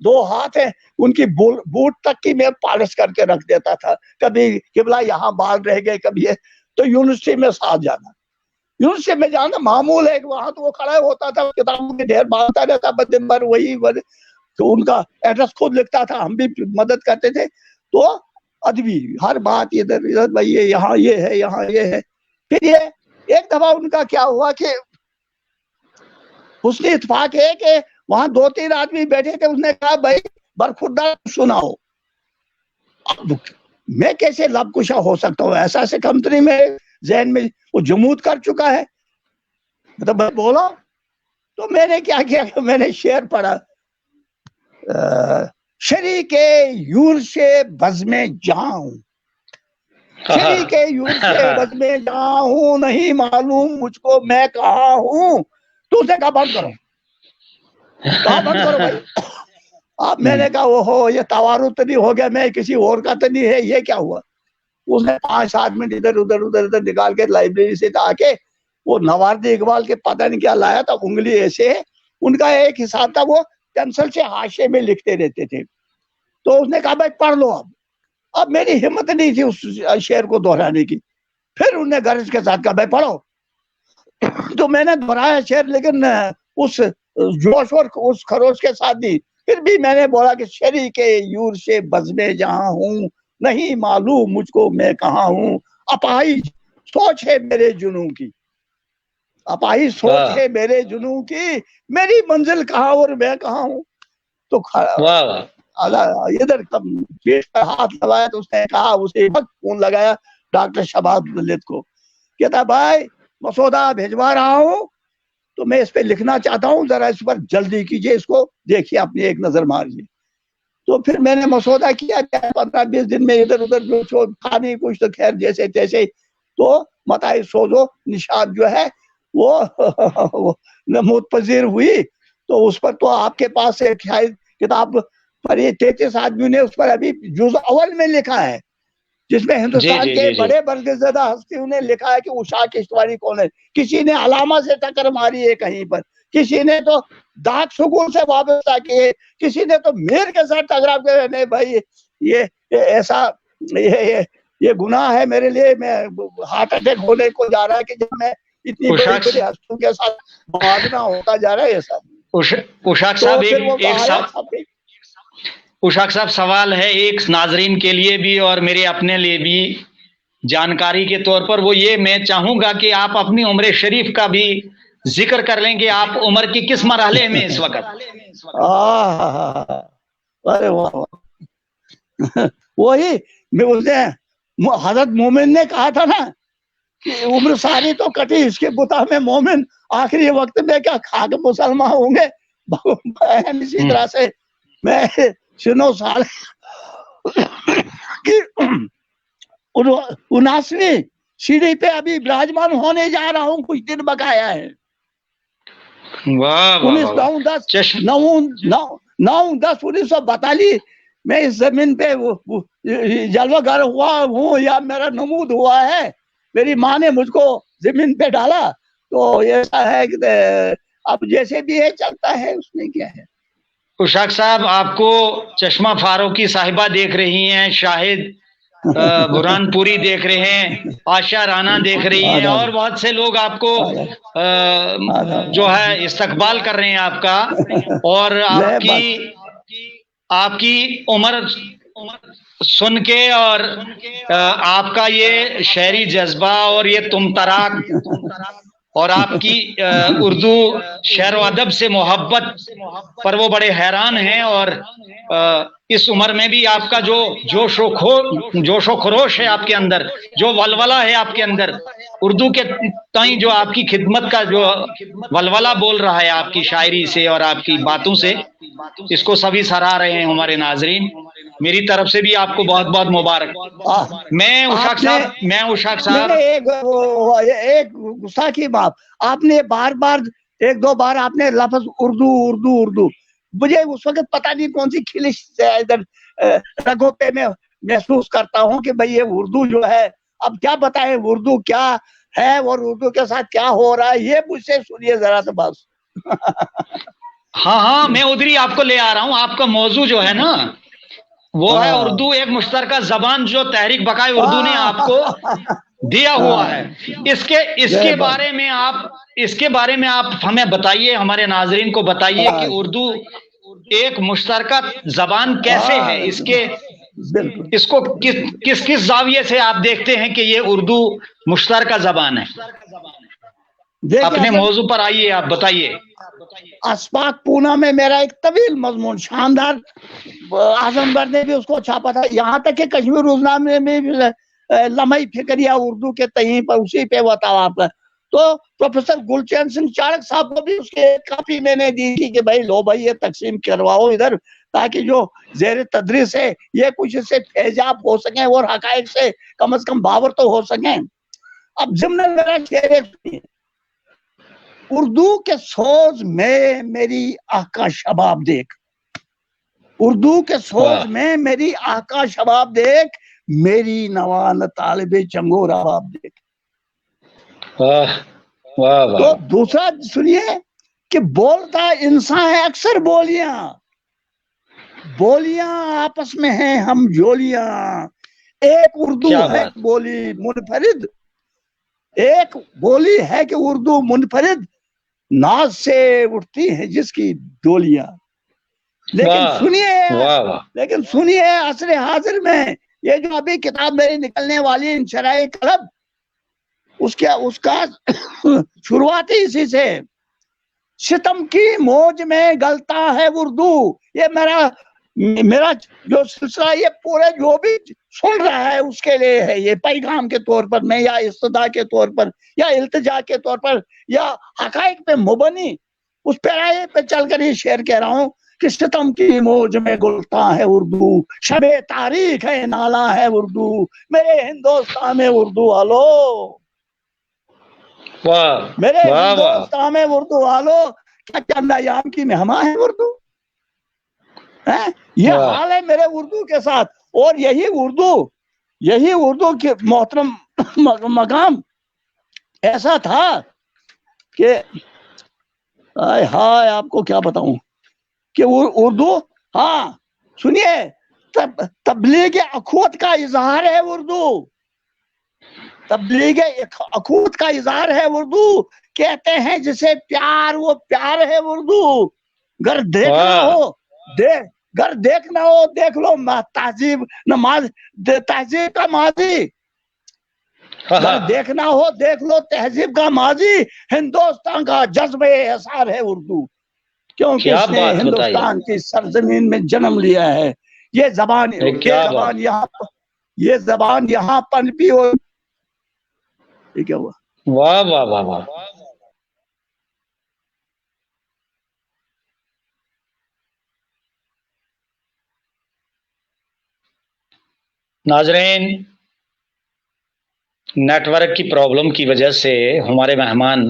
A: 2 ہاتھ ہیں، ان کی بوٹ تک کی میں پالش کر کے رکھ دیتا تھا، کبھی قبلہ یہاں بال رہ گئے کبھی ہے۔ تو یونیورسٹی میں ساتھ جانا، یونیورسٹی میں جانا معمول ہے کہ وہاں تو وہ کھڑا ہوتا تھا، کتابوں کے ڈھیر باندھتا رہتا دن بھر، وہی تو ان کا ایڈریس خود لکھتا تھا، ہم بھی مدد کرتے تھے۔ تو ادبی ہر بات ادھر بھائی یہاں یہ ہے، یہاں یہ ہے۔ پھر یہ ایک دفعہ ان کا کیا ہوا کہ حسن اتفاق ہے کہ وہاں 2-3 آدمی بیٹھے تھے، اس نے کہا بھائی برخوردار سناؤ۔ میں کیسے لب کشا ہو سکتا ہوں، ایسا سے کمتری میں ذہن میں وہ جمود کر چکا ہے، مطلب بھائی بولو۔ تو میں نے کیا کیا کہ میں نے شعر پڑھا، شریک یورش بزم جہاں ہوں، شریک یورش بزم جہاں ہوں، نہیں معلوم مجھ کو میں کہاں ہوں۔ تو اسے کہا بند کرو، کہا بند کرو بھائی۔ اب میں نے کہا اوہو یہ توارد تو نہیں ہو گیا، میں کسی اور کا تو نہیں ہے، یہ کیا ہوا؟ اس نے 5-7 منٹ ادھر ادھر نکال کے لائبریری سے آ کے وہ نوارد اقبال کے پتہ نہیں کیا لایا تھا, انگلی ایسے ہے. ان کا ایک حساب تھا, وہ پینسل سے حاشے میں لکھتے رہتے تھے. تو اس نے کہا بھائی پڑھ لو. اب میری ہمت نہیں تھی اس شعر کو دہرانے کی. پھر انہوں نے غرض کے ساتھ کہا بھائی پڑھو. تو میں نے دہرایا شعر, لیکن اس جوش اور اس خروش کے ساتھ نہیں. پھر بھی میں نے بولا کہ شریک یور سے بزمے جہاں ہوں, نہیں معلوم مجھ کو میں کہاں ہوں. اپاہج سوچ ہے میرے جنوں کی, اپاہج سوچ ہے میرے جنوں کی, میری منزل کہاں اور میں کہاں ہوں. تو ادھر ہاتھ لگایا تو اس نے کہا, اسے فون لگایا ڈاکٹر شباب للت کو, کہتا بھائی مسودہ بھیجوا رہا ہوں, تو میں اس پہ لکھنا چاہتا ہوں, ذرا اس پر جلدی کیجئے, اس کو دیکھیے, اپنی ایک نظر ماریے. تو پھر میں نے مسودہ کیا 15-20 دن میں ادھر ادھر جو تھا نہیں کچھ, تو خیر جیسے تیسے. تو متاع سوز و نشاط جو ہے وہ نمود پذیر ہوئی. تو اس پر تو آپ کے پاس ایک کتاب پر, یہ 33 آدمیوں نے اس پر ابھی جز اول میں لکھا ہے, جس میں ہندوستان کے بڑے برگزیدہ ہستیوں نے لکھا ہے کہ عشاق کشتواڑی کون ہے. کسی نے علامہ سے ٹکر ماری ہے کہیں پر, کسی نے تو داغ سکون سے وابستہ کیے, کسی نے تو میر کے ساتھ ٹکرا کے, نہیں بھائی یہ ایسا یہ گناہ ہے میرے لیے, میں ہارٹ اٹیک ہونے کو جا رہا ہے کہ جب میں اتنی بڑی بڑی ہستیوں کے ساتھ موازنہ ہوتا جا رہا ہے. ایسا
B: اشاق صاحب اشاق صاحب سوال ہے ایک ناظرین کے لیے بھی اور میرے اپنے لیے بھی جانکاری کے طور پر, وہ یہ میں چاہوں گا کہ آپ اپنی عمر شریف کا بھی ذکر کر لیں کہ آپ عمر کی کس مرحلے میں اس وقت.
A: وہی میں اس نے حضرت مومن نے کہا تھا نا کہ عمر ساری تو کٹی اس کے بتا میں مومن, آخری وقت میں کیا کھا کے مسلمان ہوں گے. اسی طرح سے میں 9 سال کی 79ویں سیڑھی پہ ابھی براجمان ہونے جا رہا ہوں, کچھ دن بقایا ہے. 1942 میں اس زمین پہ جلوہ گر ہوا ہوں, یا میرا نمود ہوا ہے. میری ماں نے مجھ کو زمین پہ ڈالا, تو ایسا ہے کہ اب جیسے بھی ہے چلتا ہے, اس میں کیا ہے.
B: اشاق صاحب آپ کو چشمہ فاروقی صاحبہ دیکھ رہی ہیں, شاہد برہان پوری دیکھ رہے ہیں, آشا رانا دیکھ رہی ہیں, اور بہت سے لوگ آپ کو جو ہے استقبال کر رہے ہیں آپ کا. اور آپ کی عمر سن کے اور آپ کا یہ شعری جذبہ اور یہ تم تراک اور آپ کی اردو شعر و ادب سے محبت پر وہ بڑے حیران ہیں. اور اس عمر میں بھی آپ کا جو جوش و خروش ہے آپ کے اندر, جو ولولہ ہے آپ کے اندر, اردو کے تئیں جو آپ کی خدمت کا جو ولولہ بول رہا ہے آپ کی شاعری سے اور آپ کی باتوں سے, اس کو سبھی سراہ رہے ہیں ہمارے ناظرین. میری طرف سے بھی آپ کو بہت بہت مبارک. میں اشاق صاحب
A: ایک گستاخی بات, آپ نے بار بار 1-2 بار آپ نے لفظ اردو اردو اردو, مجھے اس وقت پتہ نہیں کون سی خلش ادھر رگوں پہ میں محسوس کرتا ہوں کہ بھئی یہ اردو جو ہے, اب کیا بتائیں اردو کیا ہے اور اردو کے ساتھ کیا ہو رہا ہے, یہ مجھ سے سنیے ذرا تو بس.
B: ہاں میں ادھر ہی آپ کو لے آ رہا ہوں. آپ کا موضوع جو ہے نا وہ ہے اردو ایک مشترکہ زبان, جو تحریک بقائے اردو نے آپ کو دیا ہوا ہے. اس کے بارے میں آپ ہمیں بتائیے, ہمارے ناظرین کو بتائیے کہ اردو ایک مشترکہ زبان کیسے ہے, اس کو کس زاویے سے آپ دیکھتے ہیں کہ یہ اردو مشترکہ زبان ہے. اپنے موضوع پر آئیے, آپ بتائیے.
A: اسپاک پونا میں میرا ایک طویل مضمون شاندار, اعظم گڑھ نے بھی اس کو چھاپا تھا, یہاں تک کہ کشمیر روزنامے میں بھی لمحہ فکریہ اردو کے تئیں پر اسی پہ بتاؤ آپ. تو پروفیسر گلچین سنگھ چارک صاحب کو بھی اس کے کافی میں نے دی تھی کہ بھائی لو بھائی یہ تقسیم کرواؤ ادھر, تاکہ جو زیر تدریس ہے یہ کچھ اس سے فیضاب ہو سکیں اور حقائق سے کم از کم باور تو ہو سکیں. اب ضمن میرا شعر اردو کے سوز میں میری آقا شباب دیکھ, اردو کے سوز میں میری آقا شباب دیکھ, میری نوان طالب چنگو رباب دیکھ.
B: واہ
A: تو
B: واہ
A: دوسرا سنیے کہ بولتا انسان ہے اکثر بولیاں آپس میں ہیں ہم جولیاں. ایک اردو
B: کیا
A: ہے
B: بات.
A: بولی منفرد، ایک بولی ہے کہ اردو منفرد، ناز سے اٹھتی ہیں جس کی ڈولیاں. لیکن سنیے عصر حاضر میں یہ جو ابھی کتاب میری نکلنے والی انشراء قلب، اس کا شروعاتی اسی سے، ستم کی موج میں گلتا ہے اردو. یہ میرا جو سلسلہ یہ پورے جو بھی سن رہا ہے اس کے لیے ہے، یہ پیغام کے طور پر میں، یا استدعا کے طور پر، یا التجا کے طور پر، یا حقائق پہ مبنی اس پیرائے پہ چل کر یہ شعر کہہ رہا ہوں کہ ستم کی موج میں گلتا ہے اردو، شب تاریخ ہے نالا ہے اردو، میرے ہندوستان میں اردو والو، میرے ہندوستان میں اردو والو، کیا چند ایام کی مہمان ہے اردو. یہ حال ہے میرے اردو کے ساتھ. اور یہی اردو کے محترم مقام ایسا تھا کہ ہائے آپ کو کیا بتاؤں کہ اردو، ہاں سنیے، تبلیغ اخوت کا اظہار ہے اردو، تبلیغ اخوت کا اظہار ہے اردو. کہتے ہیں جسے پیار وہ پیار ہے اردو. گر دیکھنا ہو دیکھ لو تہذیب کا ماضی. گر دیکھنا ہو دیکھ لو تہذیب کا ماضی، ہندوستان کا جذب احسار ہے اردو، کیونکہ اس نے ہندوستان کی سرزمین میں جنم لیا ہے. یہ زبان یہاں پنپی ہو. یہ کیا ہوا؟
B: واہ واہ واہ واہ. ناظرین، نیٹ ورک کی پرابلم کی وجہ سے ہمارے مہمان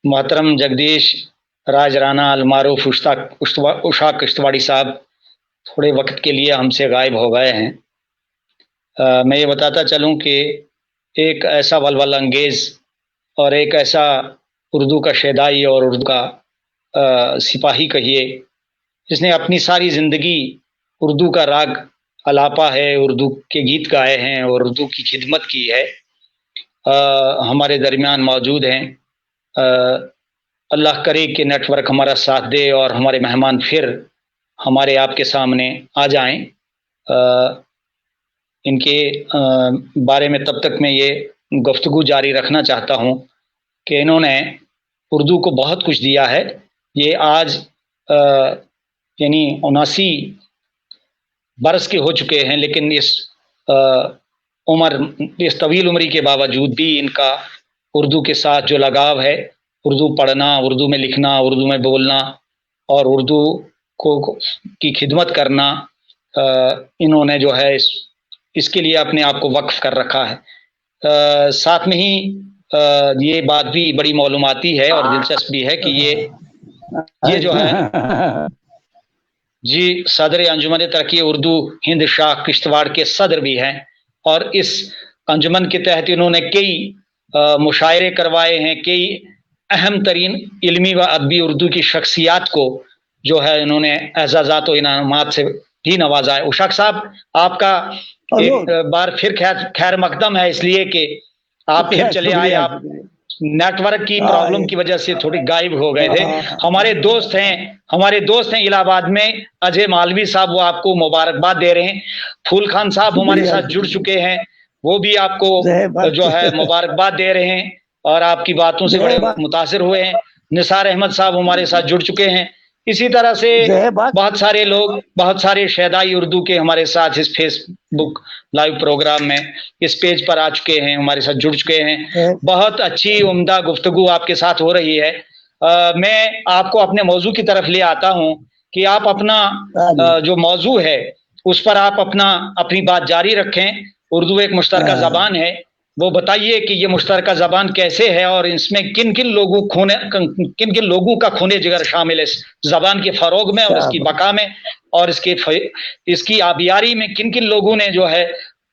B: محترم جگدیش راج رانا المعروف اشاق کشتواڑی صاحب تھوڑے وقت کے لیے ہم سے غائب ہو گئے ہیں. میں یہ بتاتا چلوں کہ ایک ایسا ولول انگیز اور ایک ایسا اردو کا شیدائی اور اردو کا سپاہی کہیے، جس نے اپنی ساری زندگی اردو کا راگ الاپا ہے، اردو کے گیت گائے ہیں اور اردو کی خدمت کی ہے، ہمارے درمیان موجود ہیں. اللہ کرے کہ نیٹ ورک ہمارا ساتھ دے اور ہمارے مہمان پھر ہمارے آپ کے سامنے آ جائیں. ان کے بارے میں تب تک میں یہ گفتگو جاری رکھنا چاہتا ہوں کہ انہوں نے اردو کو بہت کچھ دیا ہے. یہ آج یعنی 79 برس کے ہو چکے ہیں، لیکن اس طویل عمری کے باوجود بھی ان کا اردو کے ساتھ جو لگاؤ ہے، اردو پڑھنا، اردو میں لکھنا، اردو میں بولنا اور اردو کی خدمت کرنا، انہوں نے جو ہے اس کے لیے اپنے آپ کو وقف کر رکھا ہے. ساتھ میں ہی یہ بات بھی بڑی معلوماتی ہے اور دلچسپ بھی ہے کہ یہ جو ہے جی صدر انجمن ترقی اردو ہند شاخ کشتواڑ کے صدر بھی ہیں، اور اس انجمن کے تحت انہوں نے کئی مشاعرے کروائے ہیں، کئی اہم ترین علمی و ادبی اردو کی شخصیات کو جو ہے انہوں نے اعزازات و انعامات سے بھی نوازا ہے. اشاق صاحب، آپ کا ایک بار پھر خیر مقدم ہے، اس لیے کہ آپ پھر چلے آئے. آپ نیٹ ورک کی پرابلم کی وجہ سے تھوڑی غائب ہو گئے تھے. ہمارے دوست ہیں الہ آباد میں اجے مالوی صاحب، وہ آپ کو مبارکباد دے رہے ہیں. پھول خان صاحب ہمارے ساتھ جڑ چکے ہیں، وہ بھی آپ کو جو ہے مبارکباد دے رہے ہیں اور آپ کی باتوں سے بڑے متاثر ہوئے ہیں. نثار احمد صاحب ہمارے ساتھ جڑ چکے ہیں. اسی طرح سے بہت سارے لوگ، بہت سارے شیدائی اردو کے ہمارے ساتھ اس فیس بک لائیو پروگرام میں اس پیج پر آ چکے ہیں، ہمارے ساتھ جڑ چکے ہیں. بہت اچھی عمدہ گفتگو آپ کے ساتھ ہو رہی ہے. میں آپ کو اپنے موضوع کی طرف لے آتا ہوں کہ آپ اپنا جو موضوع ہے اس پر آپ اپنی بات جاری رکھیں. اردو ایک مشترکہ زبان ہے، وہ بتائیے کہ یہ مشترکہ زبان کیسے ہے اور اس میں کن کن لوگوں کا خون جگر شامل ہے اس زبان کے فروغ میں اور اس کی بقا میں، اور اس کی آبیاری میں کن کن لوگوں نے جو ہے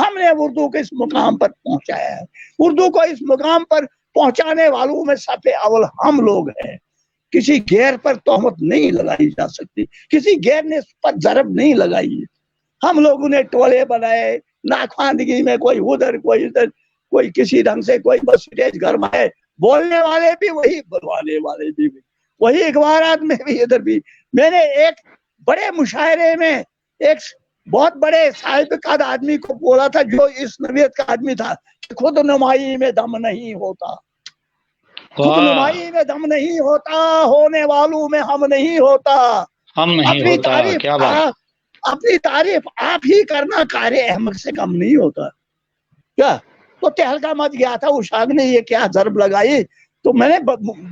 A: ہم نے اردو کو اس مقام پر پہنچایا ہے. اردو کو اس مقام پر پہنچانے والوں میں سب سے اول ہم لوگ ہیں. کسی غیر پر تہمت نہیں لگائی جا سکتی, کسی غیر نے اس پر ضرب نہیں لگائی. ہم لوگوں نے ٹولے بنائے, ناخواندگی میں کوئی ادھر کوئی ادھر, کوئی کسی ڈھنگ سے, کوئی بس اسٹیج گرمائے, بولنے والے بھی وہی, بلوانے والے بھی وہی, اخبارات میں بھی ادھر بھی. میں نے ایک بڑے مشاعرے میں ایک بہت بڑے صاحب قد آدمی کو بولا تھا جو اس نوعیت کا آدمی تھا کہ خود نمائی میں دم نہیں ہوتا, خود نمائی میں دم نہیں ہوتا, ہونے والوں میں ہم نہیں ہوتا.
B: ہم نہیں ہوتا. کیا بات.
A: اپنی تعریف آپ ہی کرنا قاری احمد سے کم نہیں ہوتا. کیا تو تہلکا مچ گیا تھا, اشاق نے یہ کیا ضرب لگائی, تو میں نے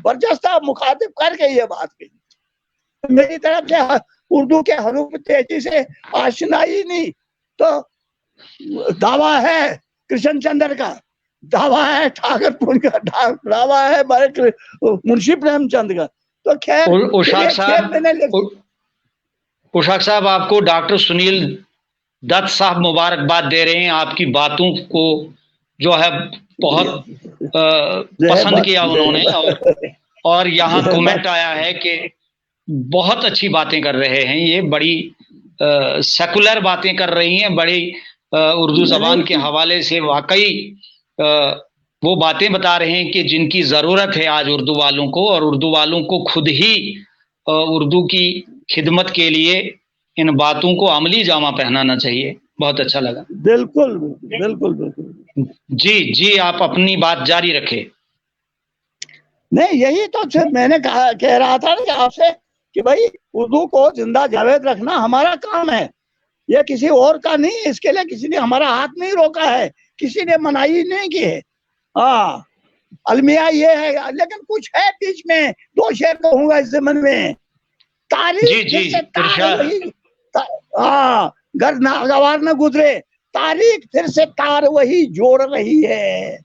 A: برجستہ مخاطب کر کے یہ بات کہی. میری طرف سے اردو کے حروف تیزی سے آشنائی نہیں, تو دعویٰ ہے کرشن چندر کا, دعویٰ ہے ٹھاکر پور کا, دعویٰ ہے منشی پریم چند کا. تو خیر
B: اشاق صاحب آپ کو ڈاکٹر سنیل دت صاحب مبارکباد دے رہے ہیں. آپ کی باتوں کو جو ہے بہت پسند کیا انہوں نے, اور یہاں کومنٹ آیا ہے کہ بہت اچھی باتیں کر رہے ہیں, یہ بڑی سیکولر باتیں کر رہی ہیں, بڑی اردو زبان کے حوالے سے واقعی وہ باتیں بتا رہے ہیں کہ جن کی ضرورت ہے آج اردو والوں کو, اور اردو والوں کو خود ہی اردو کی خدمت کے لیے ان باتوں کو عملی جامہ پہنانا چاہیے. بہت اچھا لگا.
A: بالکل بالکل بالکل.
B: جی آپ اپنی بات جاری رکھے.
A: نہیں, یہی تو میں نے کہہ رہا تھا کہ آپ سے کہ بھائی اردو کو زندہ جاوید رکھنا ہمارا کام ہے, یہ کسی اور کا نہیں. اس کے لیے کسی نے ہمارا ہاتھ نہیں روکا ہے, کسی نے منائی نہیں کی ہے. ہاں المیہ یہ ہے, لیکن کچھ ہے بیچ میں, 2 شعر کہوں گا اس ضمن میں. تاریخ ہاں گر ناگوار نہ گزرے, تاریخ پھر سے تار وہی جوڑ رہی ہے,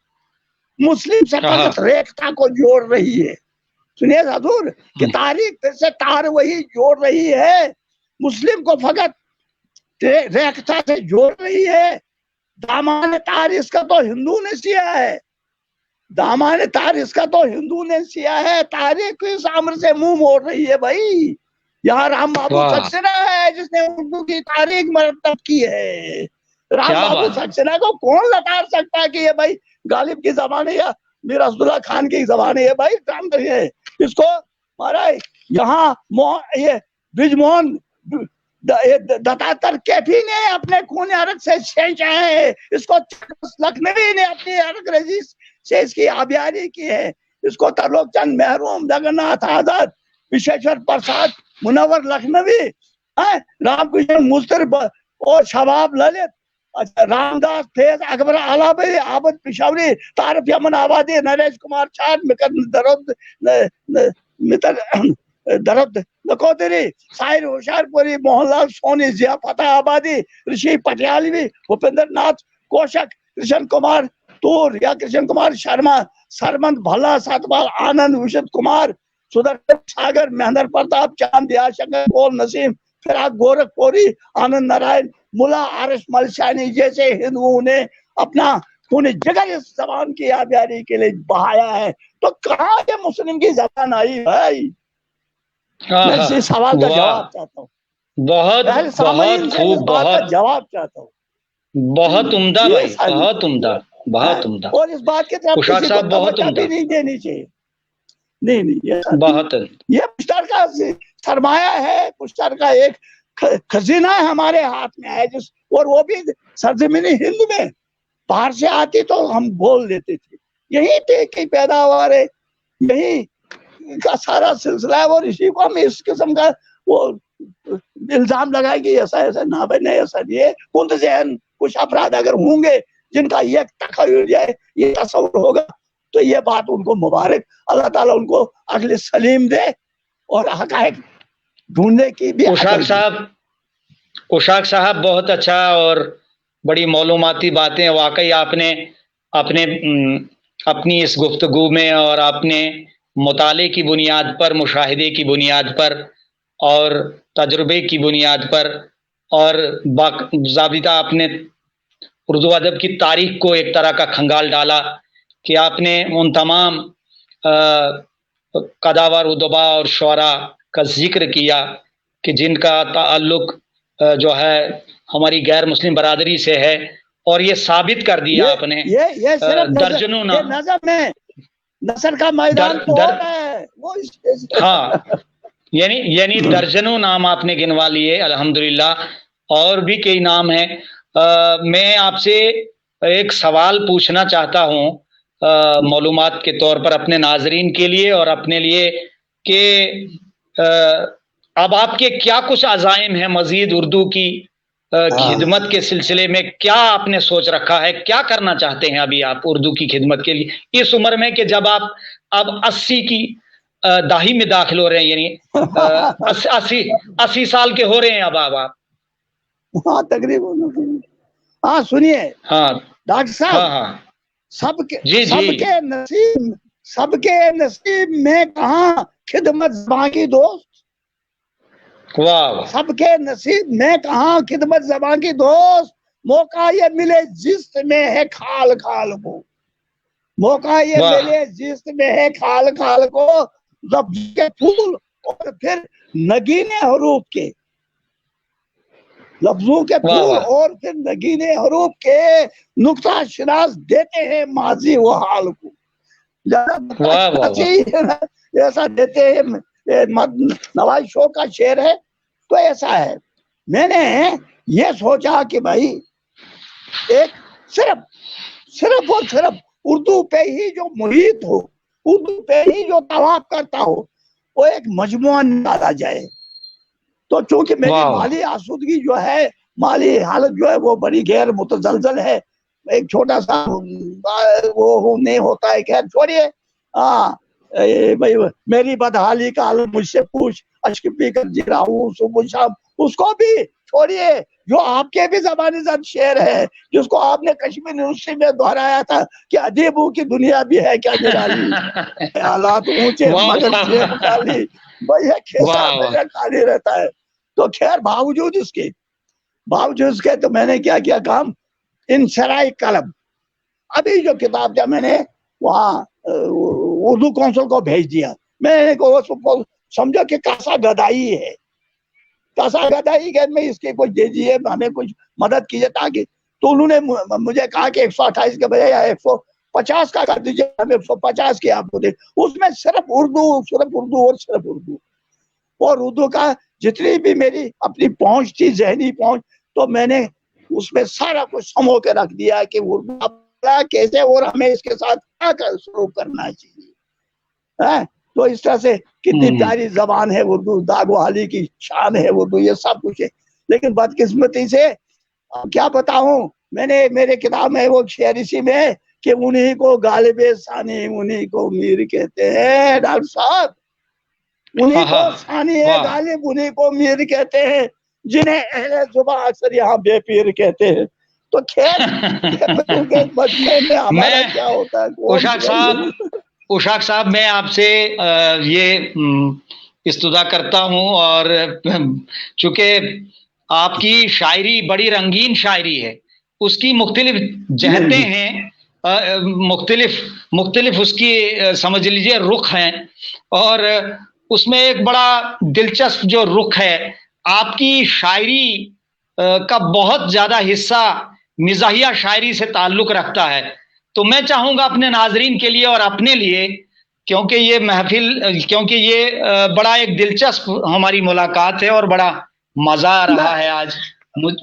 A: مسلم سے فقط ریختہ کو جوڑ رہی ہے. سنیے حضور کہ تاریخ پھر سے تار وہی جوڑ رہی ہے, مسلم کو فقط ریختہ سے جوڑ رہی ہے. دامان تار اس کا تو ہندو نے سیا ہے, دامان تار اس کا تو ہندو نے سیا ہے. تاریخ اس امر سے منہ موڑ رہی ہے. بھائی یہاں رام بابو سکسینا ہے جس نے اردو کی تاریخ مرتب کی ہے. رام بابو سکسینا کو کون لٹار سکتا ہے کہ یہ بھائی غالب کی زبان ہے یا میر عبداللہ خان کی زبان ہے. بھائی کام کریے اس کو. ہمارا یہاں یہ برج موہن دتاتر کیفی نے اپنے خون عرق سے چھینچا ہے, اس کو لکھنوی نے اپنی عرق رزی سے اس کی آبیاری کی ہے. اس کو ترلوک چند محروم, جگن ناتھ آزاد, وشیشور پرساد, منور لکھنوی, رام کرشن مستر اور شباب للت, رام داس فیض, اکبر علابی, عابد پشاوری, طارف یمن آبادی, نریش کمار چاند, درد نکوتری, سائر ہوشیار پوری, موہن لال سونی, ضیاء فتح آبادی, رشی پٹیالوی, بھوپندر ناتھ کوشک, کرشن کمار تور یا کرشن کمار شرما, سرمند بھلا, ستپال آنند, وشد کمار, سدرشن ساگر, مہندر پرتاپ, چاند, دیا شنکر کول, نسیم فراق, گورکھ پوری, آنند نارائن, ملا عارش ملشانی جیسے ہندوؤں نے اپنا خون جگر اس زبان کی آبیاری کے لیے بہایا ہے. تو کہاں یہ مسلم کی زبان آئی بھائی؟ میں اس سوال کا جواب چاہتا ہوں.
B: بہت خوب,
A: جواب چاہتا ہوں.
B: بہت عمدہ بھائی, بہت عمدہ, بہت عمدہ.
A: اور اس بات کی طرف
B: اشاق صاحب بہت عمدہ
A: نہیں دینی چاہیے. نہیں,
B: بہت
A: یہ مشترکہ سرمایہ ہے, مشترکہ ایک خزینہ ہمارے ہاتھ میں ہے, اور وہ بھی سرزمین ہند میں. باہر سے آتی تو ہم بول دیتے تھے. یہی تھے کہ پیداوار ہے, یہی کا سارا سلسلہ ہے. اور اسی کو ہم اس قسم کا وہ الزام لگائے گی ایسا ایسا نہ بنے, ایسا نہیں. کند ذہن کچھ افراد اگر ہوں گے جن کا یہ تخیل جائے, یہ تصور ہوگا, تو یہ بات ان کو مبارک, اللہ تعالیٰ ان کو عقل سلیم دے اور حقائق ڈھونڈنے کی بھی.
B: اشاق صاحب بہت اچھا اور بڑی معلوماتی باتیں واقعی آپ نے اپنی اس گفتگو میں اور اپنے مطالعے کی بنیاد پر, مشاہدے کی بنیاد پر اور تجربے کی بنیاد پر اور باضابطہ اپنے اردو ادب کی تاریخ کو ایک طرح کا کھنگال ڈالا کہ آپ نے ان تمام قداور ادبا اور شعراء کا ذکر کیا کہ جن کا تعلق جو ہے ہماری غیر مسلم برادری سے ہے، اور یہ ثابت کر دیا آپ نے
A: یہ صرف
B: درجنوں
A: نظم میں نثر کا میدان تو ہوتا ہے وہ
B: ہاں، یعنی درجنوں نام آپ نے گنوا لیے الحمدللہ، اور بھی کئی نام ہیں۔ میں آپ سے ایک سوال پوچھنا چاہتا ہوں معلومات کے طور پر اپنے ناظرین کے لیے اور اپنے لیے، کہ اب آپ کے کیا کچھ عزائم ہیں مزید اردو کی خدمت کے سلسلے میں؟ کیا آپ نے سوچ رکھا ہے، کیا کرنا چاہتے ہیں ابھی آپ اردو کی خدمت کے لیے اس عمر میں کہ جب آپ اب 80 کی دہی میں داخل ہو رہے ہیں، یعنی 80 سال کے ہو رہے ہیں اب آپ؟
A: ہاں تقریباً۔ ہاں سنیے
B: ہاں
A: ڈاکٹر صاحب،
B: ہاں
A: سب کے نصیب میں کہاں خدمت زباں کی دوست،
B: واہ،
A: سب کے نصیب میں کہاں خدمت زباں کی دوست، موقع یہ ملے جس میں ہے کھال کھال کو، موقع یہ ملے جس میں ہے کھال کھال کو، لفظ کے پھول اور پھر نگینے حروف کے، لفظوں کے پھول اور پھر نگینے حروف کے نقطہ شناس دیتے ہیں ماضی و حال کو، ایسا دیتے ہیں۔ نواز شو کا شعر ہے تو ایسا ہے۔ میں نے یہ سوچا کہ بھائی ایک صرف اور صرف اردو پہ ہی جو محیط ہو، اردو پہ ہی جو طواف کرتا ہو، وہ ایک مجموعہ نکالا جائے۔ تو چونکہ میری مالی آسودگی جو ہے، مالی حالت جو ہے وہ بڑی غیر متزلزل ہے، ایک چھوٹا سا وہ نہیں ہوتا ہے، خیر چھوڑیے۔ بھائی میری بدحالی کا حال مجھ سے پوچھ، اشک پی کر جی رہا ہوں صبح شام، اس کو بھی چھوڑیے۔ جو آپ کے بھی زبانی زد شعر ہے، جس کو آپ نے کشمیر یونیورسٹی میں دہرایا تھا کہ ادیبوں کی دنیا بھی ہے کیا نرالی، حالات اونچے مگر جیب خالی، بھیا کیسا میرا خالی رہتا ہے۔ تو خیر باوجود اس کے تو میں نے کیا کیا کام، انشراء قلم، ابھی جو کتاب تھا میں نے وہاں اردو کونسل کو بھیج دیا۔ میں نے سمجھو کہ کاسا گدائی ہے، کاسا گدائی کہ میں اس کے کچھ دیجیے، ہمیں کچھ مدد کیجیے، تاکہ تو انہوں نے مجھے کہا کہ 128 کے بجائے یا 150 کا کر دیجیے، ہم 150 کی آپ کو دے۔ اس میں صرف اردو اور اردو کا جتنی بھی میری اپنی پہنچ تھی، ذہنی پہنچ، تو میں نے اس میں سارا کچھ سمو کے رکھ دیا کہ اردو کیسے اور ہمیں اس کے ساتھ کیا شروع کرنا چاہیے۔ تو اس طرح سے کتنی پیاری زبان ہے اردو، داغ و حالی کی شان ہے اردو، یہ سب کچھ ہے۔ لیکن بدقسمتی سے کیا بتاؤں، میں نے میرے کتاب میں وہ شعر اسی میں کہ انہی کو غالب ثانی انہی کو میر کہتے ہیں، ڈاکٹر صاحب انہی کو ثانی غالب انہی کو میر کہتے ہیں، جنہیں اہل زباں اکثر یہاں بے پیر کہتے ہیں۔ تو خیر مجموعے میں ہمارا کیا ہوتا ہے؟
B: اشاق صاحب میں آپ سے یہ استدعا کرتا ہوں، اور چونکہ آپ کی شاعری بڑی رنگین شاعری ہے، اس کی مختلف جہتیں ہیں، مختلف اس کی سمجھ لیجئے رخ ہیں، اور اس میں ایک بڑا دلچسپ جو رخ ہے، آپ کی شاعری کا بہت زیادہ حصہ مزاحیہ شاعری سے تعلق رکھتا ہے۔ تو میں چاہوں گا اپنے ناظرین کے لیے اور اپنے لیے، کیونکہ یہ محفل، کیونکہ یہ بڑا ایک دلچسپ ہماری ملاقات ہے اور بڑا مزہ آ رہا ہے آج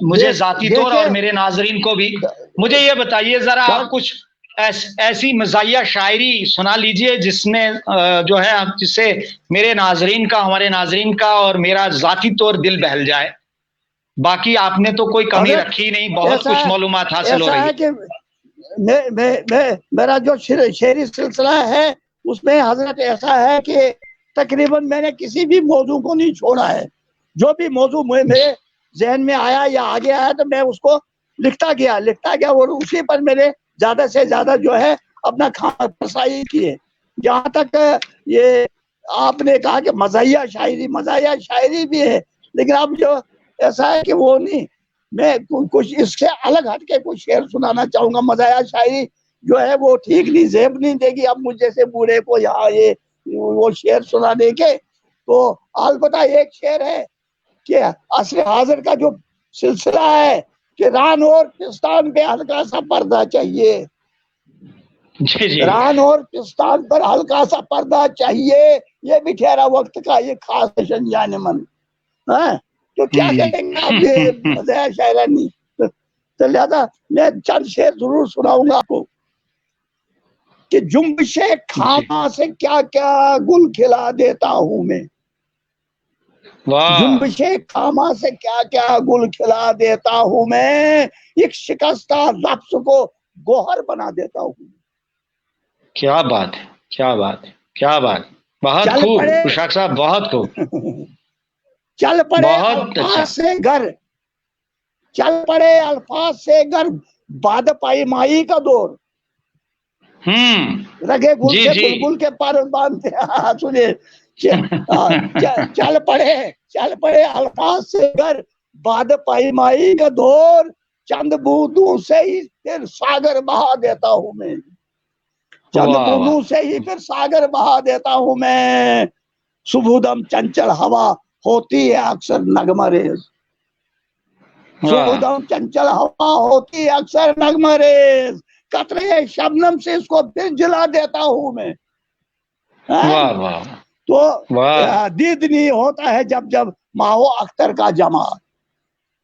B: مجھے ذاتی طور اور میرے ناظرین کو بھی، مجھے یہ بتائیے ذرا آپ کچھ ایسی مزاحیہ شاعری سنا لیجئے جس میں جو ہے جس سے میرے ناظرین کا، ہمارے ناظرین کا اور میرا ذاتی طور دل بہل جائے۔ باقی آپ نے تو کوئی کمی رکھی نہیں، بہت کچھ معلومات حاصل ہو رہی ہے۔
A: میرا جو شعری سلسلہ ہے اس میں حضرت ایسا ہے کہ تقریباً میں نے کسی بھی موضوع کو نہیں چھوڑا ہے، جو بھی موضوع میرے ذہن میں آیا یا آگے آیا تو میں اس کو لکھتا گیا اور اسی پر میں نے زیادہ سے زیادہ جو ہے اپنا خاص رسائی کی ہے۔ جہاں تک یہ آپ نے کہا کہ مزاحیہ شاعری بھی ہے، لیکن اب جو ایسا ہے کہ وہ نہیں، میں کچھ اس سے الگ ہٹ کے کچھ شعر سنانا چاہوں گا. مزایا شاعری جو ہے وہ ٹھیک نہیں، زیب نہیں دے گی اب مجھ جیسے بوڑھے کو یہاں یہ وہ شعر سنانے کے. تو البتہ ایک شعر ہے کہ عصر حاضر کا جو سلسلہ ہے کہ ران اور پستان پہ ہلکا سا پردہ چاہیے.
B: جی جی
A: ران اور پستان پر ہلکا سا پردہ چاہیے، یہ بھی ٹھہرا وقت کا یہ خاص شنجان من. تو کیا کریں گے آپ یہ مزایا شاعرانی. تو لہذا میں چند شعر ضرور سناؤں گا آپ کو کہ جنبش خاماں سے کیا کیا گل کھلا دیتا ہوں میں. جنبش خاماں سے کیا کیا گل کھلا دیتا ہوں میں، ایک شکستہ لفظ کو گوہر بنا دیتا ہوں.
B: کیا بات ہے، کیا بات ہے، کیا بات. بہت خوب اشاق صاحب، بہت خوب.
A: چل پڑے
B: بہت اچھا.
A: الفاظ سے گھر، چل پڑے الفاظ سے گھر باد پائی مائی کا دور. رگے گل
B: جی
A: سے
B: جی
A: بلبل کے پر باندھتے. سنیے چل پڑے الفاظ سے گھر باد پائی مائی کا دور، چند بوندوں سے ہی پھر ساگر بہا دیتا ہوں میں. چند بوندوں سے ہی پھر ساگر بہا دیتا ہوں میں. صبح چنچل ہوا ہوتی ہے اکثر نغمہ ریز. صبح چنچل ہوا ہوتی ہے اکثر نغمہ ریز، قطرے شبنم سے اس کو پھر جلا دیتا ہوں میں. تو دیدنی ہوتا ہے جب جب ماہو اختر کا جمال.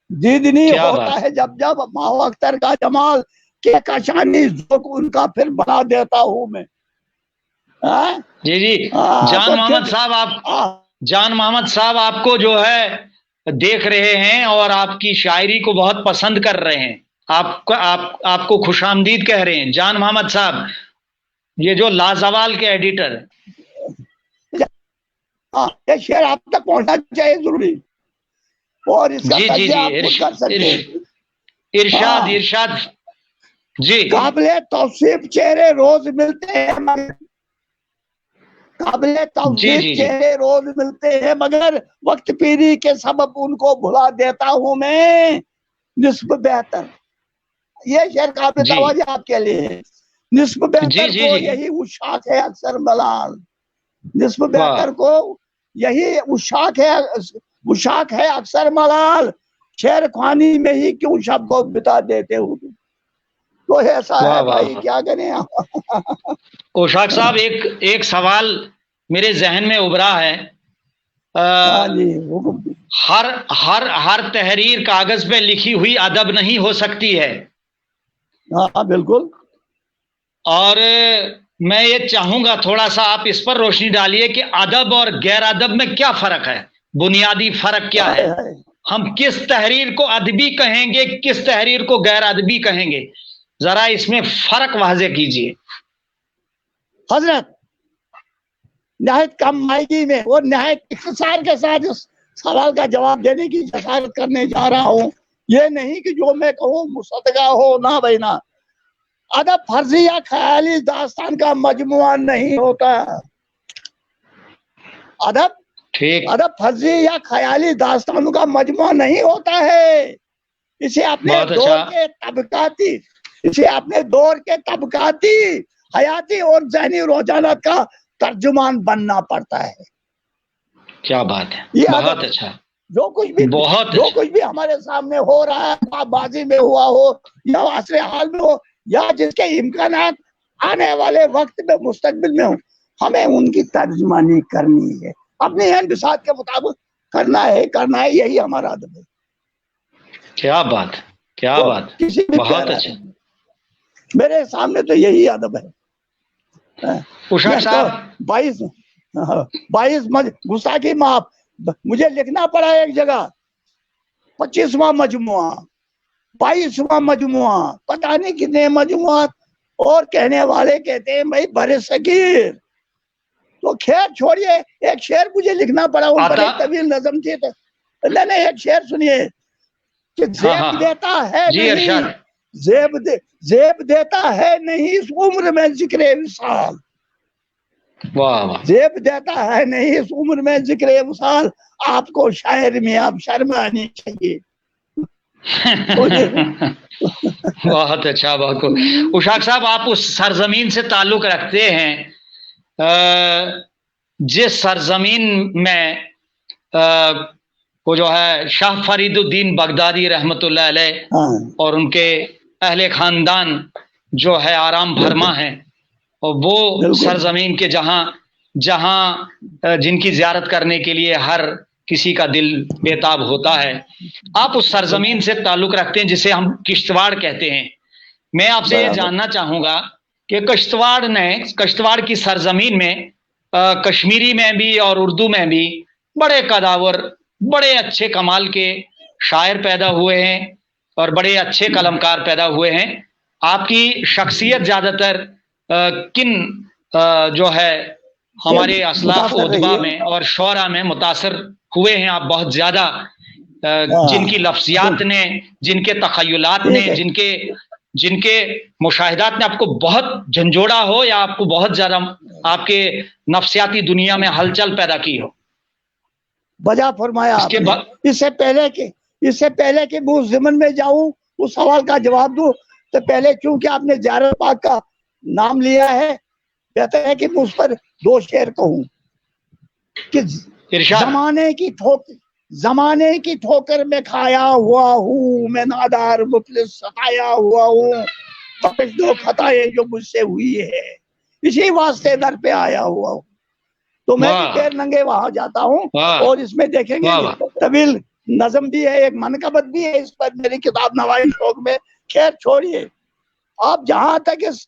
A: دیدنی ہوتا ہے جب جب ماہو اختر کا جمال، کہ کشانی ذوق ان کا پھر بنا دیتا ہوں میں.
B: جی جی جان محمد صاحب آپ کو جو ہے دیکھ رہے ہیں اور آپ کی شاعری کو بہت پسند کر رہے ہیں. آپ کو خوش آمدید کہہ رہے ہیں جان محمد صاحب، یہ جو لازوال کے ایڈیٹر.
A: یہ شعر آپ تک پہنچنا چاہیے ضروری، اور اس کا تجزیہ آپ خود کر سکتے ہیں.
B: ارشاد ارشاد. جی.
A: قابل توصیف چہرے روز ملتے ہیں، قابل توصیف چہرے روز ملتے ہیں، مگر وقت پیری کے سبب ان کو بھلا دیتا ہوں میں. نصف بہتر، یہ شعر قابل توجہ آپ کے لیے ہے. نصف بہتر کو یہی اشاق ہے اکثر ملال. نصف بہتر کو یہی اشاق ہے اکثر ملال، شعر خوانی میں ہی کیوں شب کو بتا دیتے ہو. تو ایسا ہے بھائی، کیا کریں.
B: اشاق صاحب ایک سوال میرے ذہن میں ابھرا ہے. ہر تحریر کاغذ پہ لکھی ہوئی ادب نہیں ہو سکتی ہے.
A: ہاں بالکل.
B: اور میں یہ چاہوں گا تھوڑا سا آپ اس پر روشنی ڈالیے کہ ادب اور غیر ادب میں کیا فرق ہے، بنیادی فرق کیا ہے. ہم کس تحریر کو ادبی کہیں گے، کس تحریر کو غیر ادبی کہیں گے، ذرا اس میں فرق واضح کیجئے.
A: حضرت نہایت کم مائگی میں اور نہایت اختصار کے ساتھ اس سوال کا جواب دینے کی جسارت کرنے جا رہا ہوں. یہ نہیں کہ جو میں کہوں مصدقہ ہو، نہ بھائی نہ. ادب فرضی یا خیالی داستان کا مجموعہ نہیں ہوتا. ادب فرضی یا خیالی داستانوں کا مجموعہ نہیں ہوتا ہے. اسے اپنے دور کے طبقاتی حیاتی اور ذہنی رجحانات کا ترجمان بننا پڑتا ہے.
B: کیا بات ہے، بہت اچھا.
A: جو کچھ بھی ہمارے سامنے ہو رہا ہے، بازی میں ہوا ہو یا عصر حال میں ہو یا جس کے امکانات آنے والے وقت میں مستقبل میں ہو، ہمیں ان کی ترجمانی کرنی ہے، اپنی بساط کے مطابق کرنا ہے. یہی ہمارا ادب ہے.
B: کیا بات، کیا بات، بہت اچھا.
A: میرے سامنے تو یہی ادب ہے.
B: اشاق صاحب
A: 22 گستاخی معاف، مجھے لکھنا پڑا ایک جگہ 25واں مجموعہ، 22واں مجموعہ، پتہ نہیں کتنے مجموعات، اور کہنے والے کہتے ہیں بھائی برے صغیر. تو خیر چھوڑیے، ایک شعر مجھے لکھنا پڑا، ان پر ایک طویل نظم تھی. نہیں ایک شعر سنیے کہ زیب دیتا ہے نہیں، زیب دیتا ہے نہیں اس عمر میں ذکر وصال. زیب دیتا ہے نہیں اس عمر میں ذکر وصال، آپ کو شاعر میں اب شرم آنی چاہیے.
B: بہت اچھا، بہت خوب۔ اشاق صاحب، آپ اس سرزمین سے تعلق رکھتے ہیں جس سرزمین میں وہ جو ہے شاہ فرید الدین بغدادی رحمۃ اللہ علیہ اور ان کے اہل خاندان جو ہے آرام بھرما ہیں، اور وہ سرزمین کے جہاں جن کی زیارت کرنے کے لیے ہر کسی کا دل بےتاب ہوتا ہے، آپ اس سرزمین سے تعلق رکھتے ہیں جسے ہم کشتواڑ کہتے ہیں۔ میں آپ سے یہ جاننا چاہوں گا کہ کشتواڑ کی سرزمین میں کشمیری میں بھی اور اردو میں بھی بڑے قداور، بڑے اچھے کمال کے شاعر پیدا ہوئے ہیں اور بڑے اچھے قلمکار پیدا ہوئے ہیں۔ آپ کی شخصیت زیادہ تر کن جو ہے ہمارے اسلاف و ادبا میں اور شعرا میں متاثر ہوئے ہیں؟ آپ بہت زیادہ جن کی لفظیات نے، جن کے تخیلات نے، جن کے مشاہدات نے آپ کو بہت جھنجھوڑا ہو یا آپ کو بہت زیادہ آپ کے نفسیاتی دنیا میں ہلچل پیدا کی ہو؟
A: بجا فرمایا اس سے پہلے کہ میں اس ضمن میں جاؤں، اس سوال کا جواب دوں، تو پہلے چونکہ آپ نے زیارت پاک کا نام لیا ہے، بہتر ہے کہ میں اس پر دو شعر کہوں کہ زمانے کی ٹھوکر میں کھایا ہوا ہوں، میں نادار مفلس ستایا ہوا ہوں، بخش دو خطائیں جو مجھ سے ہوئی ہے، اسی واسطے در پہ آیا ہوا ہوں۔ تو میں بھی پیر ننگے وہاں جاتا ہوں، اور اس میں دیکھیں گے طویل نظم بھی ہے، ایک منقبت بھی ہے اس پر میری کتاب نوائی شوق میں۔ خیر چھوڑیے، اب جہاں تک اس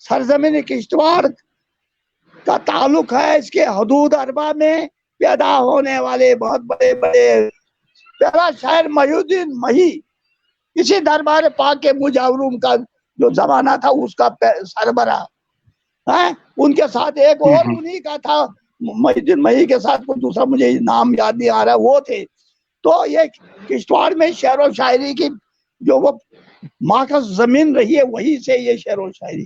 A: سرزمین کشتواڑ کا تعلق ہے، اس کے حدود اربع میں پیدا ہونے والے بہت بڑے پہلا شاعر محی الدین محی، اسی دربار پاک کے مجاوروں کا جو زمانہ تھا اس کا سربراہ ہے، ان کے ساتھ ایک اور انہی کا تھا محی الدین محی کے ساتھ کوئی دوسرا مجھے نام یاد نہیں آ رہا، وہ تھے۔ تو یہ کشتواڑ میں شعر و شاعری کی جو وہ ماخذ زمین رہی ہے، وہی سے یہ شعر و شاعری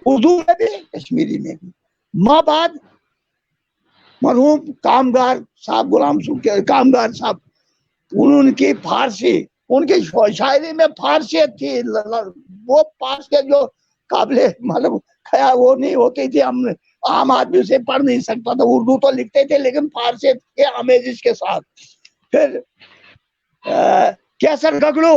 A: اردو میں بھی کشمیری میں بھی۔ ماں بعد مرحوم کامگار صاحب غلام کامگار صاحب، ان کی فارسی، ان کی شاعری میں فارسیت تھی، وہ پاس کے جو قابل مطلب خیال وہ نہیں ہوتی تھی، ہم عام آدمی سے پڑھ نہیں سکتا تھا، اردو تو لکھتے تھے لیکن فارسیت کے آمیزش کے ساتھ۔ پھر کیسر گگڑو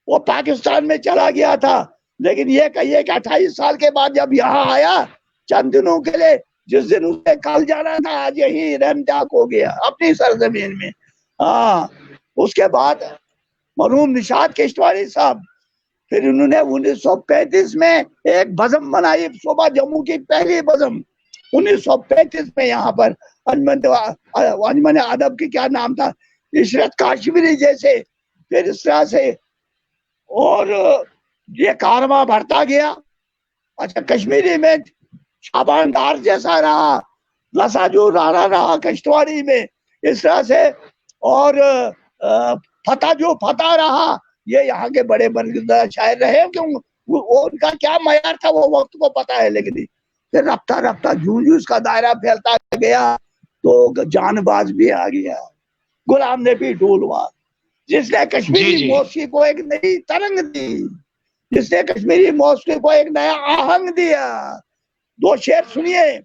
A: وہ پاکستان میں چلا گیا تھا، لیکن یہ کہیے کہ 28 سال کے بعد جب یہاں آیا چند دنوں کے لیے، جس دن اسے کل جانا تھا آج یہی رحمتیاق ہو گیا اپنی سرزمین میں۔ اس کے بعد مرحوم نشاط کشتواڑی صاحب، پھر انہوں نے 1935 میں ایک بزم بنائی، صوبہ جموں کی پہلی بزم 1935 میں یہاں پر انجمن ادب کی کیا نام تھا، عشرت کاشمیری جیسے، پھر اس طرح سے اور یہ کارواں بڑھتا گیا۔ اچھا کشمیری میں شابان دار جیسا رہا، لساجو رارا رہا کشتواڑی میں اس طرح سے، اور فتح جو فتح رہا، یہ یہاں کے بڑے شاعر رہے، کہ ان کا کیا معیار تھا وہ وقت کو پتا ہے، لیکن پھر رفتہ رفتہ جوں اس کا دائرہ پھیلتا گیا تو جان باز بھی آ گیا، غلام نبی ڈولواز، جس نے کشمیری موسیقی کو ایک نئی ترنگ دی، جس نے کشمیری موسیقی کو ایک نیا آہنگ دیا۔ دو شعر سنیے،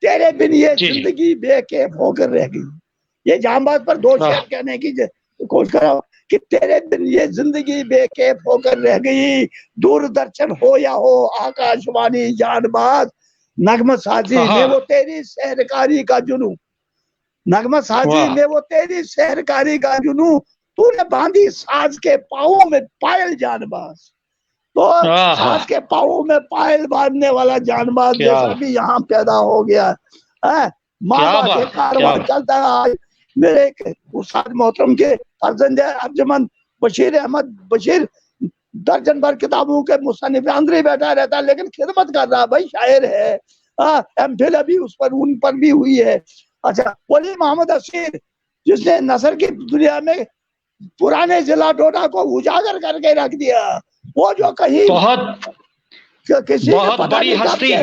A: تیرے بن یہ زندگی بے کیف ہو کر رہ گئی، یہ جان باز پر دو شعر کہنے کی کوشش کر رہا ہوں کہ تیرے بن یہ زندگی بے کیف ہو کر رہ گئی، دور درشن ہو یا ہو آکاش وانی جان باز، نغمہ سازی میں وہ تیری سحرکاری کا جنوں، نغمہ سازی میں وہ تیری سحرکاری کا جنوں، تو نے باندھی ساز کے پاؤں میں پائل جان باز، تو ساز کے پاؤں میں پائل باندھنے والا جان باز جیسا بھی یہاں پیدا ہو گیا۔ ماں باپ کے کاروبار چلتا ہے۔ میرے استاد محترم کے فرزند ارجمند بشیر احمد بشیر درجن بھر کتابوں کے مصنف اندر ہی بیٹھا رہتا ہے، لیکن خدمت کر رہا، بھائی شاعر ہے، ایم فل ابھی اس پر ان پر بھی ہوئی ہے۔ اچھا ولی محمد اسیر، جس نے نثر کی دنیا میں پرانے ضلع ڈوڈا کو اجاگر کر کے رکھ دیا، وہ جو کہیں
B: بہت بڑی ہستی،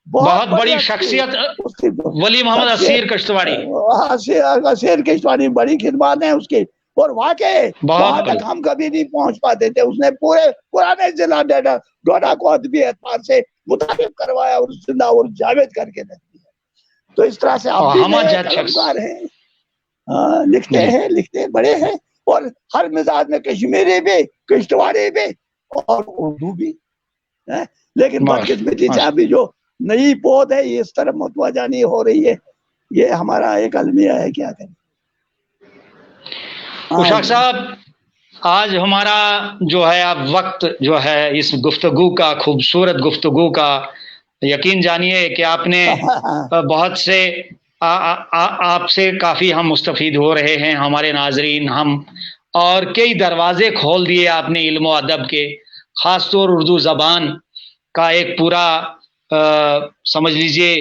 B: بہت بڑی شخصیت ولی محمد اسیر کشتواڑی،
A: اسیر کشتواڑی، بڑی خدمات ہیں اس کی۔ اور واقعی وہاں تک ہم کبھی نہیں پہنچ پاتے تھے. اس نے پورے پرانے ضلع ڈوڈا کو ادبی اعتبار سے متعارف کروایا اور زندہ اور جاوید کر کے رکھ دیا. تو اس طرح سے اب بھی نئے قلمکار ہیں, لکھتے بڑے ہیں, اور ہر مزاج میں کشمیری بھی, کشتواڑی بھی اور اردو بھی. لیکن بدقسمتی سے ابھی جو نئی پود ہے یہ اس طرح متوجہ نہیں ہو رہی ہے. یہ ہمارا ایک المیہ ہے, کیا کریں.
B: اشاق صاحب, آج ہمارا جو ہے اب وقت جو ہے اس گفتگو کا, خوبصورت گفتگو کا, یقین جانیے کہ آپ نے بہت سے آپ سے کافی ہم مستفید ہو رہے ہیں, ہمارے ناظرین, ہم, اور کئی دروازے کھول دیے آپ نے علم و ادب کے, خاص طور اردو زبان کا ایک پورا سمجھ لیجئے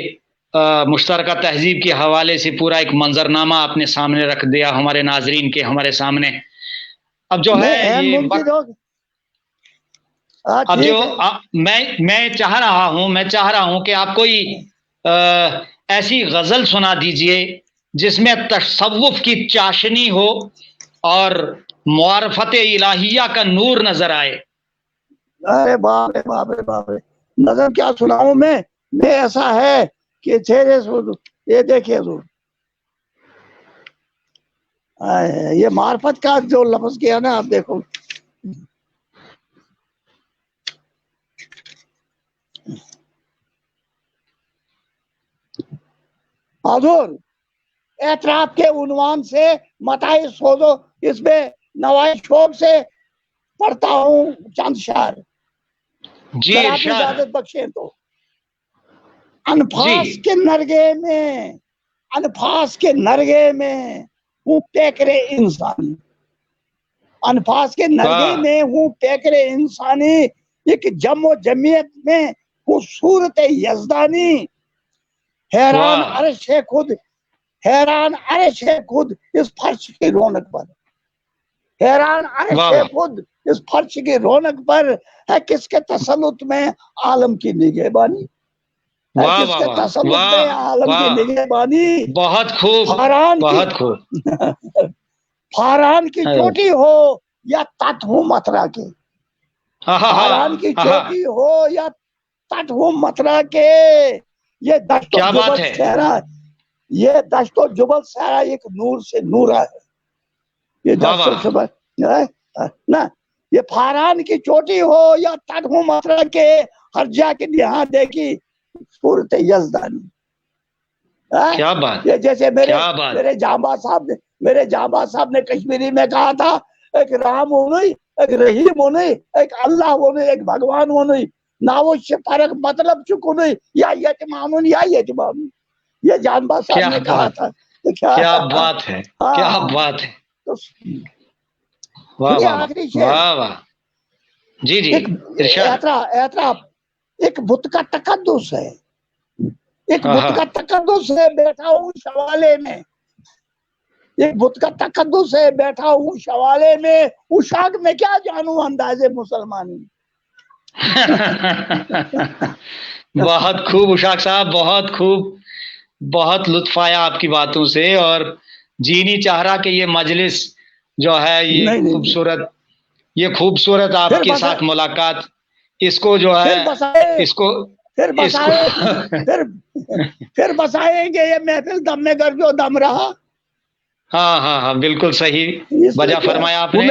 B: مشترکہ تہذیب کے حوالے سے پورا ایک منظرنامہ آپ نے سامنے رکھ دیا ہمارے ناظرین کے, ہمارے سامنے. اب جو ہے یہ اب جو میں چاہ رہا ہوں کہ آپ کوئی ایسی غزل سنا دیجئے جس میں تصوف کی چاشنی ہو اور معرفت الہیہ کا نور نظر آئے.
A: ارے باپ رے باپ رے باپ رے, نظر کیا سناؤں میں ایسا ہے کہ یہ دیکھیے حضور, یہ معرفت کا جو لفظ کیا نا آپ دیکھو, حضور اعتراف کے عنوان سے متاع سوزو, اس میں نوائے شوق سے پڑھتا ہوں چند شعر.
B: جی
A: اجازت بخشیں تو. انفاس کے نرگے میں ہوں پیکرے انسانی, انفاس کے نرگے میں ہوں پیکرے انسانی, ایک جم و جمعیت میں ہوں صورت یزدانی. حیران عرش ہے خود اس فرش کی رونق پر, حیران عرش ہے خود اس فرش کی رونق پر, ہے کس کے تسلط میں عالم کی نگہبانی, ہے کس کے تسلط میں عالم کی نگہبانی.
B: بہت خوب, بہت خوب.
A: فاران کی چوٹی ہو یا تٹ ہوں متھرا کے, فاران کی چوٹی ہو یا تٹ ہوں متھرا کے, یہ دشت و جبل صحرا, یہ دشت و جبل صحرا ایک نور سے نورا ہے. یہ دشت و جبل نا, یہ فاران کی چوٹی ہو یا تٹ ہوں متھرا کے, ہر جا کے یہاں دیکھی صورت یزدانی.
B: کیا بات,
A: یہ جیسے میرے جہاں صاحب نے کشمیری میں کہا تھا, ایک رام ہو نہیں, ایک رحیم ہو نہیں, ایک اللہ ہو نہیں, ایک بھگوان ہو نہیں, نہ وہ فرق مطلب چکو نہیں, یا یتیمانون یا یتیمانون, یہ جہاں صاحب نے کہا تھا.
B: کیا بات ہے, کیا بات ہے. واہ واہ واہ, جی جی.
A: اعتراف ایک بت کا تقدس ہے, ایک بت کا تقدس ہے بیٹھا ہوں شوالے میں, ایک بت کا تقدس ہے بیٹھا ہوں شوالے میں, اشاق میں کیا جانوں انداز مسلمانی.
B: بہت خوب اشاق صاحب, بہت خوب, بہت لطف آیا آپ کی باتوں سے, اور جی نہیں چاہ رہا کہ یہ مجلس جو ہے یہ خوبصورت آپ کے ساتھ ملاقات, اس کو جو ہے اس کو
A: پھر بسائیں گے یہ محفل دم میں گر جو دم رہا.
B: ہاں بالکل صحیح بجا فرمایا آپ نے.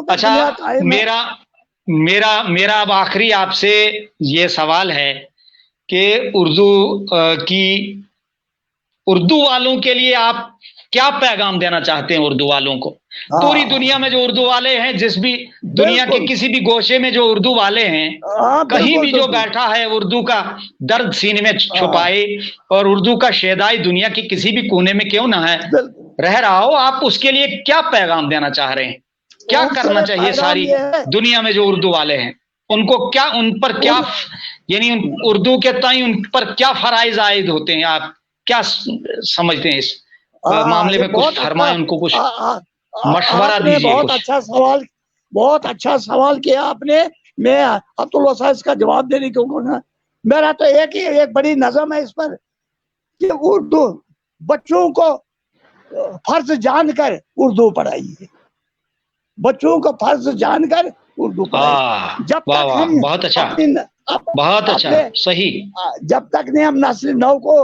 B: اچھا, میرا اب آخری آپ سے یہ سوال ہے کہ اردو والوں کے لیے آپ کیا پیغام دینا چاہتے ہیں؟ اردو والوں کو, پوری دنیا میں جو اردو والے ہیں, جس بھی دنیا کے کسی بھی گوشے میں جو اردو والے ہیں, کہیں بھی جو بیٹھا ہے اردو کا درد سینے میں چھپائے, اور اردو کا شیدائی دنیا کے کسی بھی کونے میں کیوں نہ ہے رہ رہا ہو, آپ اس کے لیے کیا پیغام دینا چاہ رہے ہیں؟ کیا کرنا چاہیے ساری دنیا میں جو اردو والے ہیں, ان کو کیا, ان پر کیا, یعنی اردو کے تئیں ان پر کیا فرائض عائد ہوتے ہیں؟ آپ کیا سمجھتے ہیں اس معاملے میں؟ کچھ فرمائیں, ان کو کچھ مشورہ دیجیے.
A: بہت اچھا سوال کیا آپ نے. میں عبدالوسع اس کا جواب دینے کیوں کرنا, میرا تو ایک بڑی نظم ہے اس پر کہ اردو بچوں کو فرض جان کر اردو پڑھائیے، بچوں کو فرض جان کر اردو پڑھائیے. جب
B: واہ
A: تک
B: واہ،
A: ہم
B: بہت اچھا،
A: اپنی
B: بہت اچھا، صحیح.
A: جب تک نہیں ہم نسل نو کو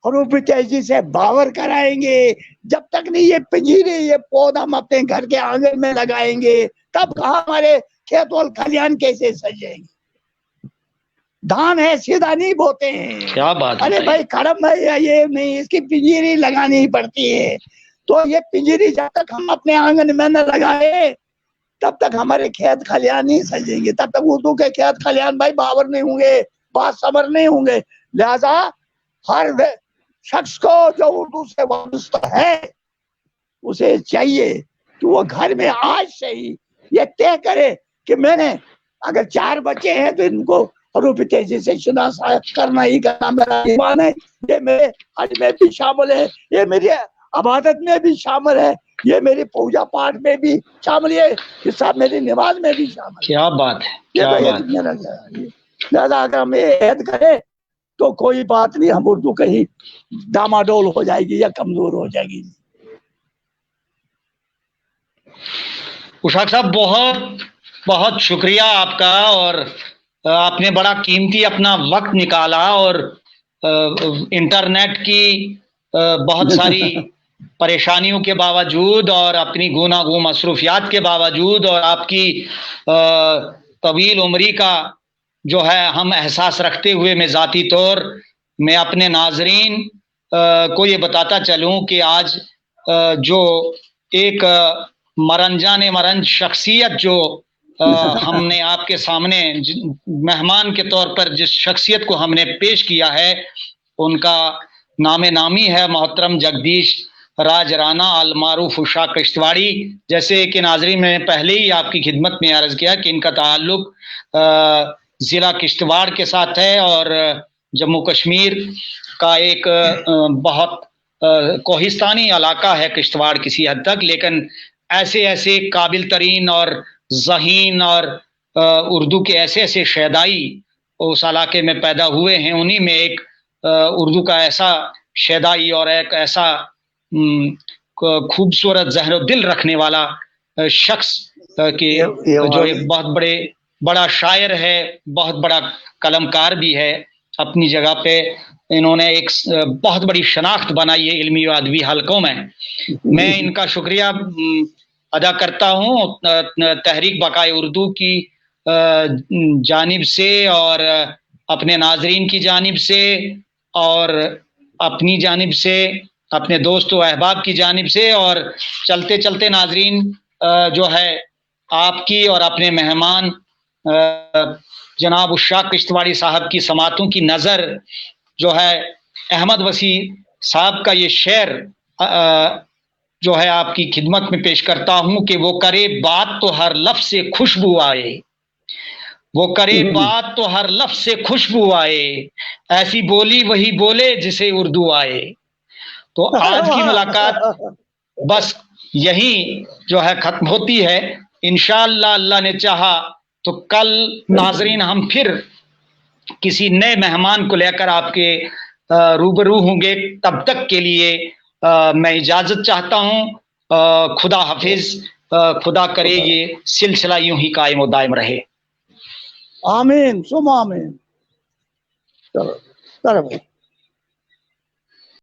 A: حروف تہجی سے باور کرائیں گے، جب تک نہیں یہ پنجیرے، یہ پودا ہم اپنے گھر کے آنگن میں لگائیں گے، تب کہاں ہمارے کھیت اور کھلیان کیسے سجیں گے؟ دھان ہے سیدھا نہیں بوتے ہیں.
B: کیا بات ہے
A: ارے بھائی کڑم بھائی یہ نہیں، اس کی پنجیری لگانی پڑتی ہے. تو یہ پنجیری جب تک ہم اپنے آنگن میں نہ لگائے تب تک ہمارے کھیت کھلیان نہیں سجیں گے، تب تک اردو کے کھیت کھلیان بھائی باور نہیں ہوں گے، باصبر نہیں ہوں گے. لہذا ہر شخص کو جو اردو سے وابستہ ہے اسے چاہیے کہ وہ گھر میں آج سے ہی یہ طے کرے کہ میں نے اگر 4 بچے ہیں تو ان کو حروف تہجی سے شناسا کرنا ہی کرنا میرا ایمان ہے. یہ میرے حج میں بھی شامل ہے، یہ میری عبادت میں بھی شامل ہے، یہ میری پوجا پاٹ میں بھی شامل ہے، یہ سب میری نماز میں بھی شامل ہے.
B: کیا بات ہے،
A: یہ
B: کیا
A: تو
B: بات.
A: ایک میرا لہذا اگر ہم یہ عہد کریں تو کوئی بات نہیں، ہم اردو کہیں ڈاماڈول ہو جائے گی یا کمزور ہو جائے گی.
B: اشاق صاحب بہت بہت شکریہ آپ کا، اور آپ نے بڑا قیمتی اپنا وقت نکالا، اور انٹرنیٹ کی بہت ساری پریشانیوں کے باوجود اور اپنی گوناگوں مصروفیات کے باوجود اور آپ کی طویل عمری کا جو ہے ہم احساس رکھتے ہوئے میں ذاتی طور میں اپنے ناظرین کو یہ بتاتا چلوں کہ آج جو ایک مرنج شخصیت جو ہم نے آپ کے سامنے مہمان کے طور پر جس شخصیت کو ہم نے پیش کیا ہے ان کا نام نامی ہے محترم جگدیش راج رانا المعروف اشاق کشتواڑی. جیسے کہ ناظرین میں نے پہلے ہی آپ کی خدمت میں عرض کیا کہ ان کا تعلق ضلع کشتواڑ کے ساتھ ہے، اور جموں کشمیر کا ایک بہت کوہستانی علاقہ ہے کشتواڑ کسی حد تک، لیکن ایسے قابل ترین اور ذہین اور اردو کے ایسے شیدائی اس علاقے میں پیدا ہوئے ہیں. انہی میں ایک اردو کا ایسا شیدائی اور ایک ایسا خوبصورت ذہن و دل رکھنے والا شخص کہ جو ایک بہت بڑا شاعر ہے، بہت بڑا قلمکار بھی ہے اپنی جگہ پہ. انہوں نے ایک بہت بڑی شناخت بنائی ہے علمی و ادبی حلقوں میں. میں ان کا شکریہ ادا کرتا ہوں تحریک بقائے اردو کی جانب سے اور اپنے ناظرین کی جانب سے اور اپنی جانب سے، اپنے دوست و احباب کی جانب سے. اور چلتے چلتے ناظرین جو ہے آپ کی اور اپنے مہمان جناب اشاق کشتواڑی صاحب کی سماعتوں کی نظر جو ہے احمد وسیع صاحب کا یہ شعر جو ہے آپ کی خدمت میں پیش کرتا ہوں کہ وہ کرے بات تو ہر لفظ سے خوشبو آئے، وہ کرے بات تو ہر لفظ سے خوشبو آئے، ایسی بولی وہی بولے جسے اردو آئے. تو آج کی ملاقات بس یہی جو ہے ختم ہوتی ہے. انشاءاللہ اللہ نے چاہا تو کل ناظرین ہم پھر کسی نئے مہمان کو لے کر آپ کے روبرو ہوں گے. تب تک کے لیے میں اجازت چاہتا ہوں. خدا حافظ. خدا کرے یہ سلسلہ یوں ہی قائم و دائم رہے.
A: آمین ثم آمین. چلو